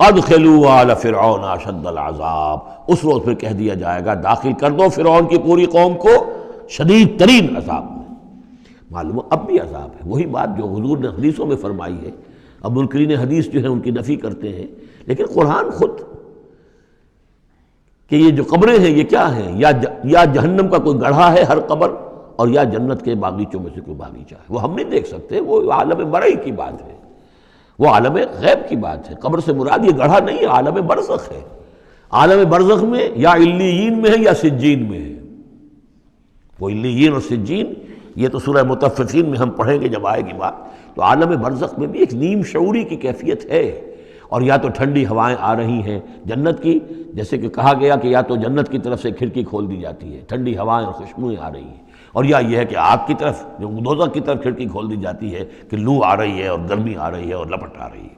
Speaker 2: ادخلوا آل فرعون اشد العذاب. اس روز پھر کہہ دیا جائے گا داخل کر دو فرعون کی پوری قوم کو شدید ترین عذاب میں. معلوم اب بھی عذاب ہے، وہی بات جو حضور نے حدیثوں میں فرمائی ہے. اب منکرین حدیث جو ہے ان کی نفی کرتے ہیں، لیکن قرآن خود کہ یہ جو قبریں ہیں یہ کیا ہیں، یا جہنم کا کوئی گڑھا ہے ہر قبر، اور یا جنت کے باغیچوں میں سے کوئی باغیچہ ہے. وہ ہم نہیں دیکھ سکتے، وہ عالم مرئی کی بات ہے، وہ عالم غیب کی بات ہے. قبر سے مراد یہ گڑھا نہیں ہے، عالم برزخ ہے. عالم برزخ میں یا علیین میں ہے یا سجین میں ہے. وہ علیین اور سجین یہ تو سورہ مطففین میں ہم پڑھیں گے جب آئے گی بات. تو عالم برزخ میں بھی ایک نیم شعوری کی کیفیت ہے. اور یا تو ٹھنڈی ہوائیں آ رہی ہیں جنت کی، جیسے کہ کہا گیا کہ یا تو جنت کی طرف سے کھڑکی کھول دی جاتی ہے، ٹھنڈی ہوائیں اور خوشبوئیں آ رہی ہیں، اور یا یہ ہے کہ آگ کی طرف جو دوزخ کی طرف کھڑکی کھول دی جاتی ہے کہ لو آ رہی ہے اور گرمی آ رہی ہے اور لپٹ آ رہی ہے.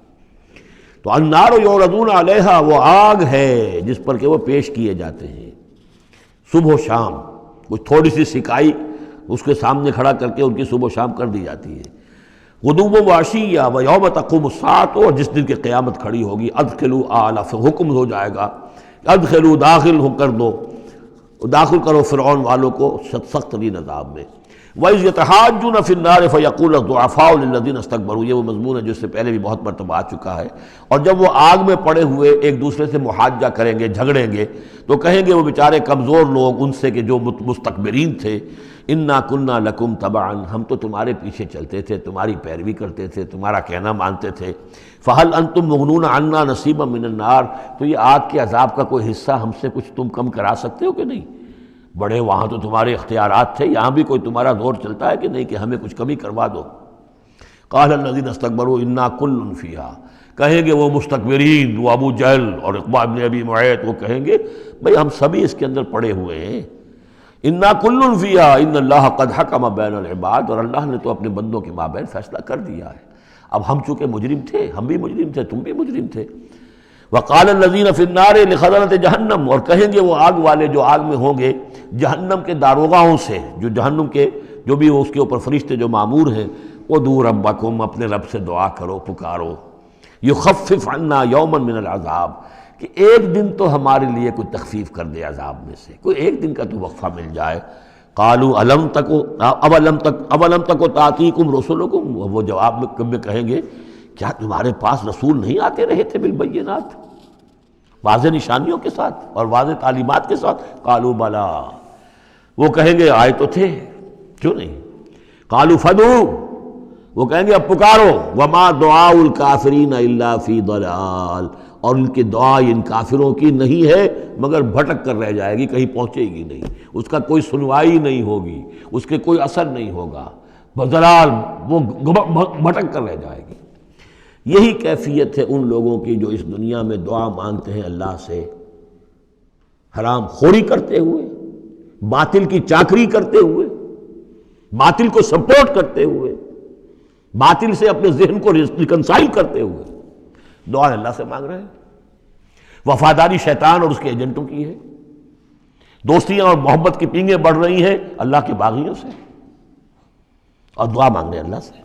Speaker 2: تو النار یعرضون علیہا، وہ آگ ہے جس پر کہ وہ پیش کیے جاتے ہیں صبح و شام. کچھ تھوڑی سی سکائی اس کے سامنے کھڑا کر کے ان کی صبح و شام کر دی جاتی ہے. غدوا وعشیا ویوم تقوم الساعۃ. اور جس دن کی قیامت کھڑی ہوگی ادخلوا آل، حکم ہو جائے گا ادخلوا، داخل ہو کر دو، داخل کرو فرعون والوں کو سخت ترین عذاب میں. وَإِذْ يَتَحَاجُّونَ فِي النَّارِ فَيَقُولُ الضُّعَفَاءُ لِلَّذِينَ اسْتَكْبَرُوا. یہ وہ مضمون ہے جو اس سے پہلے بھی بہت مرتبہ آ چکا ہے. اور جب وہ آگ میں پڑے ہوئے ایک دوسرے سے محاجہ کریں گے، جھگڑیں گے، تو کہیں گے وہ بیچارے کمزور لوگ ان سے کہ جو مستکبرین تھے، اِنَّا كُنَّا لَكُمْ تَبَعًا، ہم تو تمہارے پیچھے چلتے تھے، تمہاری پیروی کرتے تھے، تمہارا کہنا مانتے تھے. فَهَلْ أَنْتُمْ مُغْنُونَ عَنَّا نَصِيبًا مِّنَ النَّارِ. تو یہ آگ کے عذاب کا کوئی حصہ ہم سے کچھ تم کم کرا سکتے ہو کہ نہیں؟ بڑے وہاں تو تمہارے اختیارات تھے، یہاں بھی کوئی تمہارا زور چلتا ہے کہ نہیں کہ ہمیں کچھ کمی کروا دو. قال الذین استکبروا انا کل فیہا. کہیں گے وہ مستکبرین، وہ ابو جہل اور عقبہ بن ابی معیط، وہ کہیں گے بھئی ہم سبھی اس کے اندر پڑے ہوئے ہیں. انا کل فیہا ان اللہ قد حکم بین العباد. اور اللہ نے تو اپنے بندوں کے مابین فیصلہ کر دیا ہے. اب ہم چونکہ مجرم تھے، ہم بھی مجرم تھے، تم بھی مجرم تھے. وقال الذین فی النار لخزنۃ جہنم. اور کہیں گے وہ آگ والے جو آگ میں ہوں گے جہنم کے داروغاؤں سے، جو جہنم کے جو بھی اس کے اوپر فرشتے جو مامور ہیں، ادعوا ربکم، اپنے رب سے دعا کرو، پکارو، یخفف عنا یوما من العذاب، کہ ایک دن تو ہمارے لیے کوئی تخفیف کر دے عذاب میں سے، کوئی ایک دن کا تو وقفہ مل جائے. قالوا اولم تک تاتیکم رسلکم. وہ جواب میں کہیں گے کیا تمہارے پاس رسول نہیں آتے رہے تھے بالبینات، واضح نشانیوں کے ساتھ اور واضح تعلیمات کے ساتھ؟ قالوا بلا. وہ کہیں گے آئے تو تھے، کیوں نہیں؟ قالوا فدعوا. وہ کہیں گے اب پکارو. وما دعاء الکافرین الا فی ضلال. اور ان کی دعا ان کافروں کی نہیں ہے مگر بھٹک کر رہ جائے گی، کہیں پہنچے گی نہیں، اس کا کوئی سنوائی نہیں ہوگی، اس کے کوئی اثر نہیں ہوگا، بضلال، وہ بھٹک کر رہ جائے گی. یہی کیفیت ہے ان لوگوں کی جو اس دنیا میں دعا مانگتے ہیں اللہ سے، حرام خوری کرتے ہوئے، باطل کی چاکری کرتے ہوئے، باطل کو سپورٹ کرتے ہوئے، باطل سے اپنے ذہن کو ریکنسائل کرتے ہوئے دعا اللہ سے مانگ رہے ہیں. وفاداری شیطان اور اس کے ایجنٹوں کی ہے، دوستیاں اور محبت کی پینگیں بڑھ رہی ہیں اللہ کے باغیوں سے، اور دعا مانگ رہے اللہ سے۔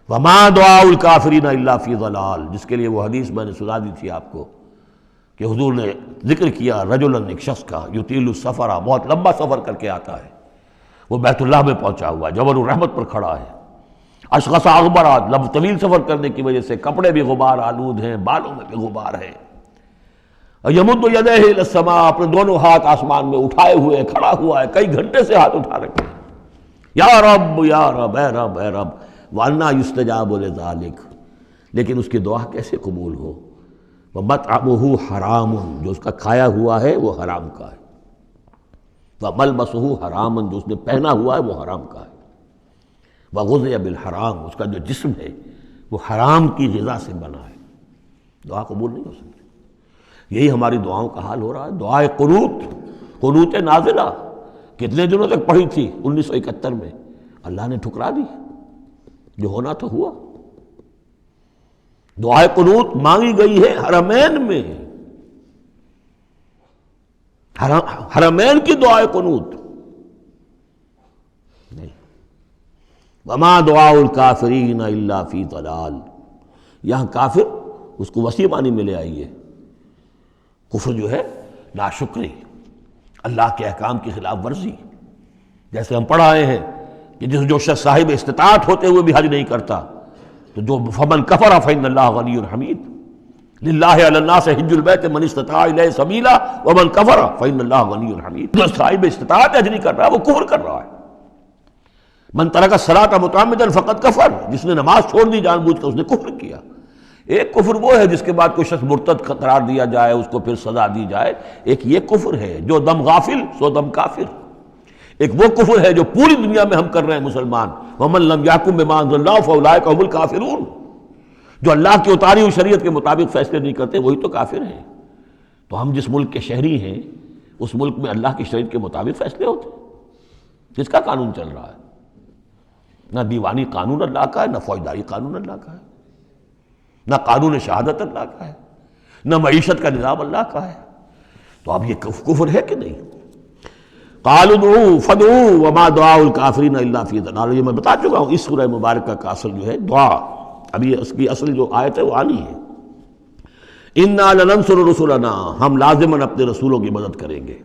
Speaker 2: وَمَا دُعَاءُ الْكَافِرِينَ إِلَّا فِي ضَلَالٍ، جس کے لیے وہ حدیث میں نے سنا دی تھی آپ کو کہ حضور نے ذکر کیا رجلاً، ایک شخص کا، یطیل السفر، بہت لمبا سفر کر کے آتا ہے، وہ بیت اللہ میں پہنچا ہوا ہے، جبل الرحمت پر کھڑا ہے، اشخص اغبر، لمبا طویل سفر کرنے کی وجہ سے کپڑے بھی غبار آلود ہیں، بالوں میں بھی غبار ہے، یمد یدیہ الی السماء، اپنے دونوں ہاتھ آسمان میں اٹھائے ہوئے کھڑا ہوا ہے، کئی گھنٹے سے ہاتھ اٹھا رکھے ہیں، یا رب یا رب، اے رب اے رب، وَأَنَّا يُسْتَجَابُ لِذَلِكَ، لیکن اس کی دعا کیسے قبول ہو؟ وَمَطْعَمُهُ حَرَامٌ، جو اس کا کھایا ہوا ہے وہ حرام کا ہے، وَمَلْبَسُهُ حَرَامٌ، جو اس نے پہنا ہوا ہے وہ حرام کا ہے، وَغُذِيَ بِالْحَرَام، اس کا جو جسم ہے وہ حرام کی غذا سے بنا ہے، دعا قبول نہیں ہو سکتی۔ یہی ہماری دعاؤں کا حال ہو رہا ہے۔ دعائے قنوت، قنوت نازلہ کتنے دنوں تک پڑھی تھی 1971 میں، اللہ نے ٹھکرا دی، جو ہونا تو ہوا۔ دعائے قنوت مانگی گئی ہے حرمین میں، حرمین کی دعائے قنوت نہیں۔ وما دعاء الکافرین الا فی ضلال، یہاں کافر اس کو وسیع معنی میں لے آئیے، کفر جو ہے ناشکری، اللہ کے احکام کی خلاف ورزی، جیسے ہم پڑھ آئے ہیں کہ جو شخص صاحب استطاعت ہوتے ہوئے بھی حج نہیں کرتا، تو جو فمن کفر فإن اللہ غنی حمید، للہ علی الناس حج البیت من استطاع الیہ سبیلا ومن کفر فإن اللہ غنی حمید، جو صاحب استطاعت حج نہیں کر رہا وہ کفر کر رہا ہے۔ من ترک الصلاۃ متعمدا فقد کفر، جس نے نماز چھوڑ دی جان بوجھ کر اس نے کفر کیا۔ ایک کفر وہ ہے جس کے بعد کوئی شخص مرتد قرار دیا جائے، اس کو پھر سزا دی جائے، ایک یہ کفر ہے جو دم غافل سو دم کافر، ایک وہ کفر ہے جو پوری دنیا میں ہم کر رہے ہیں مسلمان، وَمَن لَمْ يَحْكُم بِمَا أَنزَلَ اللَّهُ فَأُولَٰئِكَ هُمُ الْكَافِرُونَ، جو اللہ کی اتاری ہوئی شریعت کے مطابق فیصلے نہیں کرتے وہی تو کافر ہیں۔ تو ہم جس ملک کے شہری ہیں اس ملک میں اللہ کی شریعت کے مطابق فیصلے ہوتے ہیں، جس کا قانون چل رہا ہے، نہ دیوانی قانون اللہ کا ہے، نہ فوجداری قانون اللہ کا ہے، نہ قانون شہادت اللہ کا ہے، نہ معیشت کا نظام اللہ کا ہے۔ تو اب یہ کفر ہے کہ نہیں؟ قالوا ادعوا فادعوا وما دعاء الکافرین الا فی ضلال، یہ میں بتا چکا ہوں، اس سورہ مبارکہ کا اصل جو ہے دعا، ابھی اس کی اصل جو آیت ہے وہ آنی ہے۔ انا لننصر رسلنا، ہم لازماً اپنے رسولوں کی مدد کریں گے،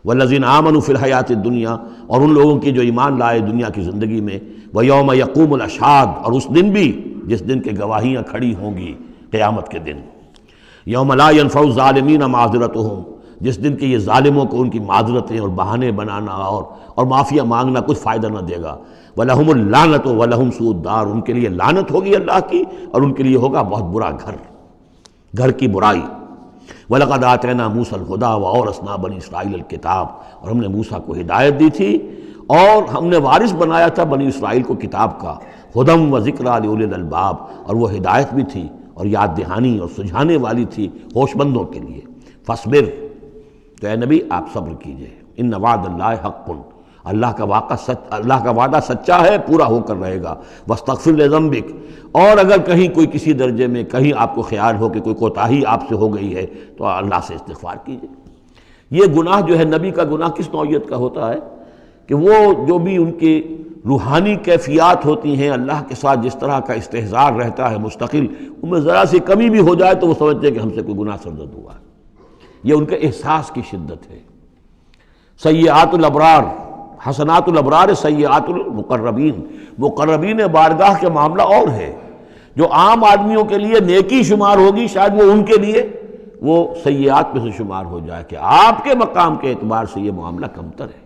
Speaker 2: والذین آمنوا فی الحیات الدنیا، اور ان لوگوں کی جو ایمان لائے دنیا کی زندگی میں، ویوم یقوم الاشہاد، اور اس دن بھی جس دن کے گواہیاں کھڑی ہوں گی قیامت کے دن، یوم لا ینفع الظالمین معذرتہم، جس دن کے یہ ظالموں کو ان کی معذرتیں اور بہانے بنانا اور معافیہ مانگنا کچھ فائدہ نہ دے گا، وَلَهُمُ اللَّعْنَةُ وَلَهُمْ سُوءُ الدَّارِ، ان کے لیے لعنت ہوگی اللہ کی اور ان کے لیے ہوگا بہت برا گھر کی برائی۔ وَلَقَدْ آتَيْنَا مُوسَى الْهُدَىٰ وَأَوْرَثْنَا بَنِي إِسْرَائِيلَ الْكِتَابَ، اور ہم نے موسیٰ کو ہدایت دی تھی اور ہم نے وارث بنایا تھا بنی اسرائیل کو کتاب کا، ہدی وذکریٰ لأولی الالباب، اور وہ ہدایت بھی تھی اور یاد دہانی اور سجھانے والی تھی ہوش مندوں کے لیے۔ فاصبر، تو اے نبی آپ صبر کیجئے، ان وعد اللہ حق، اللہ کا وعدہ سچا ہے، پورا ہو کر رہے گا۔ واستغفر لذنبک، اور اگر کہیں کوئی کسی درجے میں کہیں آپ کو خیال ہو کہ کوئی کوتاہی آپ سے ہو گئی ہے تو اللہ سے استغفار کیجئے۔ یہ گناہ جو ہے نبی کا گناہ کس نوعیت کا ہوتا ہے کہ وہ جو بھی ان کی روحانی کیفیات ہوتی ہیں اللہ کے ساتھ جس طرح کا استحضار رہتا ہے مستقل، ان میں ذرا سی کمی بھی ہو جائے تو وہ سمجھتے ہیں کہ ہم سے کوئی گناہ سرزد ہوا ہے، یہ ان کے احساس کی شدت ہے۔ سیئات الابرار حسنات الابرار سیئات المقربین، مقربین بارگاہ کے معاملہ اور ہے، جو عام آدمیوں کے لیے نیکی شمار ہوگی شاید وہ ان کے لیے وہ سیئات میں سے شمار ہو جائے کہ آپ کے مقام کے اعتبار سے یہ معاملہ کمتر ہے۔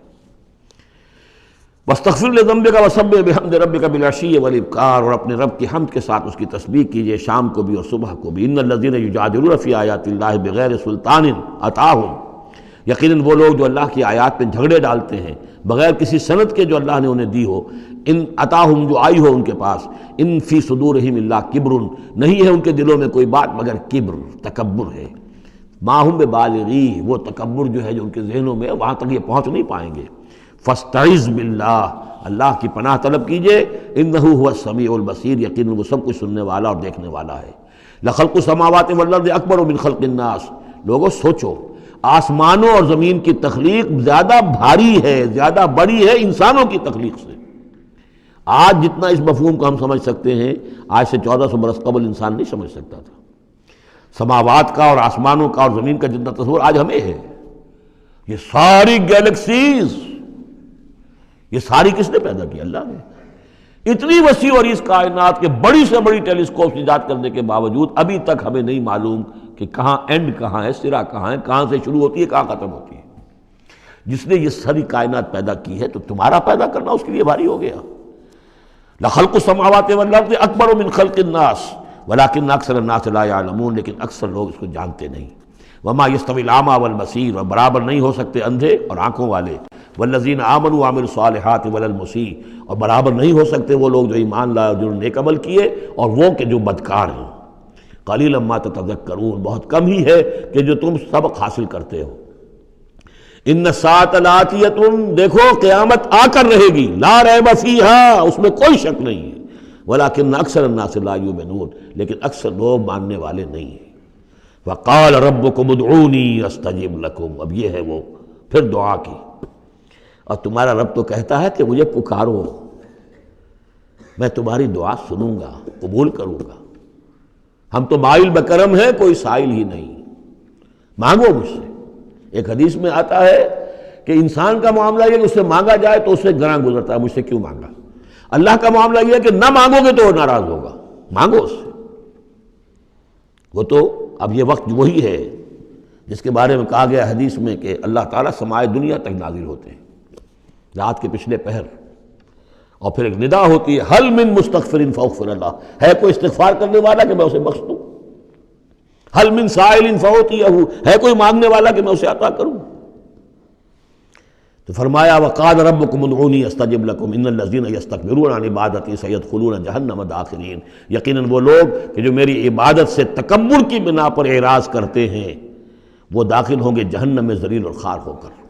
Speaker 2: واستغفر لذنبک وسبح بحمد ربک بالعشی والابکار، اور اپنے رب کی حمد کے ساتھ اس کی تسبیح کیجئے شام کو بھی اور صبح کو بھی۔ ان الذین یجادلون فی آیات اللہ بغیر سلطان اتاہم، یقیناً وہ لوگ جو اللہ کی آیات پہ جھگڑے ڈالتے ہیں بغیر کسی سند کے جو اللہ نے انہیں دی ہو، ان اتاہم جو آئی ہو ان کے پاس، ان فی صدورہم الا کبر، نہیں ہے ان کے دلوں میں کوئی بات مگر کبر، تکبر ہے۔ ما ہم ببالغی، وہ تکبر جو ہے جو ان کے ذہنوں میں وہاں تک یہ پہنچ نہیں پائیں گے۔ فاستعذ باللہ، اللہ کی پناہ طلب کیجئے، انہ هو السمیع البصیر، یقیناً وہ سب کچھ سننے والا اور دیکھنے والا ہے۔ لخلق السماوات والارض اکبر من خلق الناس، لوگوں سوچو آسمانوں اور زمین کی تخلیق زیادہ بھاری ہے، زیادہ بڑی ہے انسانوں کی تخلیق سے۔ آج جتنا اس مفہوم کو ہم سمجھ سکتے ہیں، آج سے 1400 برس قبل انسان نہیں سمجھ سکتا تھا۔ سماوات کا اور آسمانوں کا اور زمین کا جتنا تصور آج ہمیں ہے، یہ ساری گیلیکسیز، یہ ساری کس نے پیدا کی؟ اللہ نے۔ اتنی وسیع اور اس کائنات کے بڑی سے بڑی ٹیلیسکوپ ایجاد کرنے کے باوجود ابھی تک ہمیں نہیں معلوم کہ کہاں اینڈ کہاں ہے، سرا کہاں ہے، کہاں سے شروع ہوتی ہے، کہاں ختم ہوتی ہے۔ جس نے یہ ساری کائنات پیدا کی ہے تو تمہارا پیدا کرنا اس کے لیے بھاری ہو گیا۔ لخلق السماوات والارض اکبر من خلق الناس ولکن اکثر الناس لا یعلمون، لیکن اکثر لوگ اس کو جانتے نہیں۔ وما یستوی الاعمی والبصیر، اور برابر نہیں ہو سکتے اندھے اور آنکھوں والے، والذین آمنوا وعملوا الصالحات ولا المسیء، اور برابر نہیں ہو سکتے وہ لوگ جو ایمان لائے اور جنہوں نے نیک عمل کیے اور وہ کہ جو بدکار ہیں۔ قلیلا ما تتذکرون، بہت کم ہی ہے کہ جو تم سبق حاصل کرتے ہو۔ ان الساعۃ لآتیۃ، دیکھو قیامت آ کر رہے گی، لا ریب فیہا، اس میں کوئی شک نہیں ہے، ولکن اکثر الناس لا یؤمنون، لیکن اکثر لوگ ماننے والے نہیں ہیں۔ وقال ربکم ادعونی استجب لکم، اب یہ ہے وہ پھر دعا کی، اور تمہارا رب تو کہتا ہے کہ مجھے پکارو، میں تمہاری دعا سنوں گا، قبول کروں گا۔ ہم تو مائل بکرم ہیں، کوئی سائل ہی نہیں، مانگو مجھ سے۔ ایک حدیث میں آتا ہے کہ انسان کا معاملہ یہ کہ اس سے مانگا جائے تو اس سے گراں گزرتا ہے، مجھ سے کیوں مانگا۔ اللہ کا معاملہ یہ ہے کہ نہ مانگو گے تو وہ ناراض ہوگا، مانگو اس سے۔ وہ تو اب یہ وقت وہی ہے جس کے بارے میں کہا گیا حدیث میں کہ اللہ تعالیٰ سمائے دنیا تک نازل ہوتے ہیں رات کے پچھلے پہر، اور پھر ایک ندا ہوتی ہے حل من مستغفر فاغفر اللہ، ہے کوئی استغفار کرنے والا کہ میں اسے بخش دوں، حل من سائل فاعطیہ، ہے کوئی مانگنے والا کہ میں اسے عطا کروں۔ تو فرمایا وقال ربکم ادعونی استجب لکم ان الذین یستکبرون عن عبادتی سیدخلون جہنم داخرین، یقیناً وہ لوگ کہ جو میری عبادت سے تکبر کی بنا پر اعراض کرتے ہیں وہ داخل ہوں گے جہنم میں ذلیل اور خوار ہو کر۔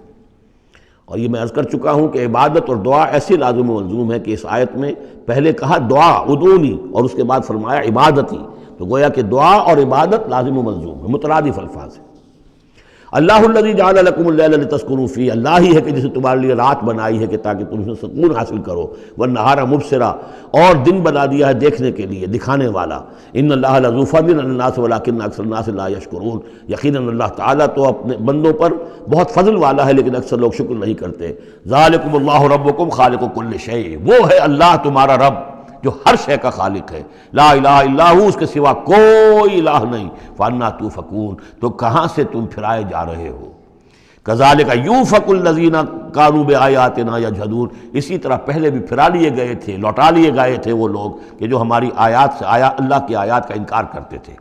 Speaker 2: اور یہ میں عرض کر چکا ہوں کہ عبادت اور دعا ایسی لازم و ملزوم ہے کہ اس آیت میں پہلے کہا دعا ادعونی اور اس کے بعد فرمایا عبادتی، تو گویا کہ دعا اور عبادت لازم و ملزوم ہے، مترادف الفاظ ہیں۔ اللہ الذی جعل لکم اللیل لتسکنوا فیہ، اللہ ہی ہے کہ جسے تمہارے لیے رات بنائی ہے کہ تاکہ تم اس میں سکون حاصل کرو، والنہار مبصرا، اور دن بنا دیا ہے دیکھنے کے لیے، دکھانے والا۔ ان اللہ لذو فضل علی الناس ولکن اکثر الناس لا یشکرون، یقیناً اللہ تعالیٰ تو اپنے بندوں پر بہت فضل والا ہے لیکن اکثر لوگ شکر نہیں کرتے۔ ذالکم اللہ ربکم خالق کل شیء، وہ ہے اللہ تمہارا رب جو ہر شے کا خالق ہے، لا الہ الا ہو، اس کے سوا کوئی الہ نہیں، فانا توفکون، تو کہاں سے تم پھرائے جا رہے ہو۔ کذالک یوفک الذین کانوا بآیاتنا یجحدون، اسی طرح پہلے بھی پھرا لیے گئے تھے، لوٹا لیے گئے تھے وہ لوگ کہ جو ہماری آیات سے اللہ کی آیات کا انکار کرتے تھے۔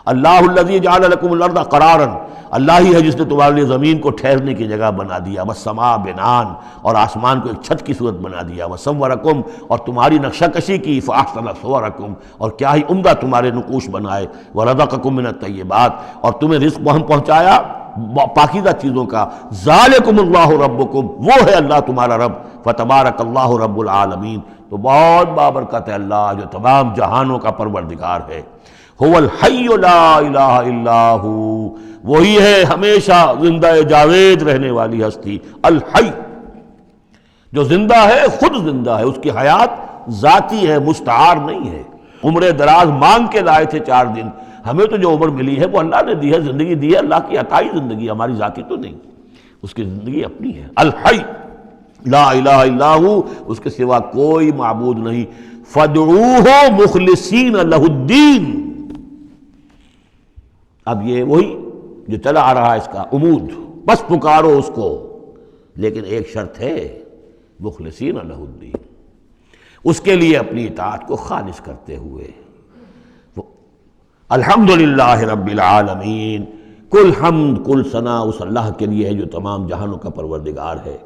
Speaker 2: اللہ الذی جعل لکم الارض قرارا، اللہ ہی ہے جس نے تمہارے لیے زمین کو ٹھہرنے کی جگہ بنا دیا، والسماء بناء، اور آسمان کو ایک چھت کی صورت بنا دیا، وصورکم، اور تمہاری نقشہ کشی کی، فاحسن صورکم، اور کیا ہی عمدہ تمہارے نقوش بنائے، ورزقکم من الطیبات، اور تمہیں رزق ہم پہنچایا پاکیزہ چیزوں کا۔ ذالکم اللہ ربکم، وہ ہے اللہ تمہارا رب، فتبارک اللہ رب العالمین، تو بہت بابرکت ہے اللہ جو تمام جہانوں کا پروردگار ہے۔ هو الحی لا الہ الا ہو، وہی ہے ہمیشہ زندہ جاوید رہنے والی ہستی، الحی، جو زندہ ہے، خود زندہ ہے، اس کی حیات ذاتی ہے، مستعار نہیں ہے۔ عمر دراز مانگ کے لائے تھے 4 دن، ہمیں تو جو عمر ملی ہے وہ اللہ نے دی ہے، زندگی دی ہے، اللہ کی عطائی زندگی، ہماری ذاتی تو نہیں، اس کی زندگی اپنی ہے۔ الحی لا الہ الا ہو، اس کے سوا کوئی معبود نہیں، فادعوہ مخلصین لہ الدین۔ اب یہ وہی جو چلا آ رہا ہے اس کا عمود، بس پکارو اس کو، لیکن ایک شرط ہے، مخلصین لہ الدین، اس کے لیے اپنی اطاعت کو خالص کرتے ہوئے۔ الحمدللہ رب العالمین، کل حمد کل ثنا اس اللہ کے لیے ہے جو تمام جہانوں کا پروردگار ہے۔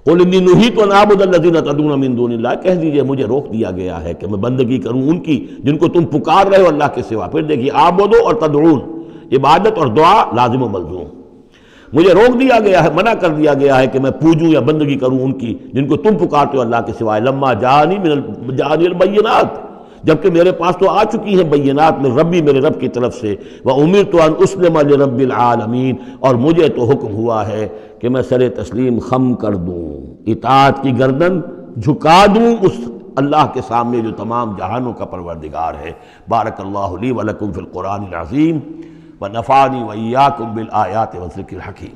Speaker 2: قل انی نہیت ان اعبد الذین تدعون من دون اللہ، کہہ دیجئے مجھے روک دیا گیا ہے کہ میں بندگی کروں ان کی جن کو تم پکار رہے ہو اللہ کے سوا۔ پھر دیکھیے اعبدو اور تدعون، عبادت اور دعا لازم و ملزوم۔ مجھے روک دیا گیا ہے، منع کر دیا گیا ہے کہ میں پوجوں یا بندگی کروں ان کی جن کو تم پکارتے ہو اللہ کے سوائے۔ لما جانی البینات، جبکہ میرے پاس تو آ چکی ہیں بینات من ربی، میرے رب کی طرف سے، وَأُمِرْتُ أَنْ أُسْلِمَ لِرَبِّ الْعَالَمِينَ، اور مجھے تو حکم ہوا ہے کہ میں سر تسلیم خم کر دوں، اطاعت کی گردن جھکا دوں اس اللہ کے سامنے جو تمام جہانوں کا پروردگار ہے۔ بارک اللہ لی ولکم فی القرآن العظیم ونفعنی وإیاکم بالآیات والذکر الحکیم۔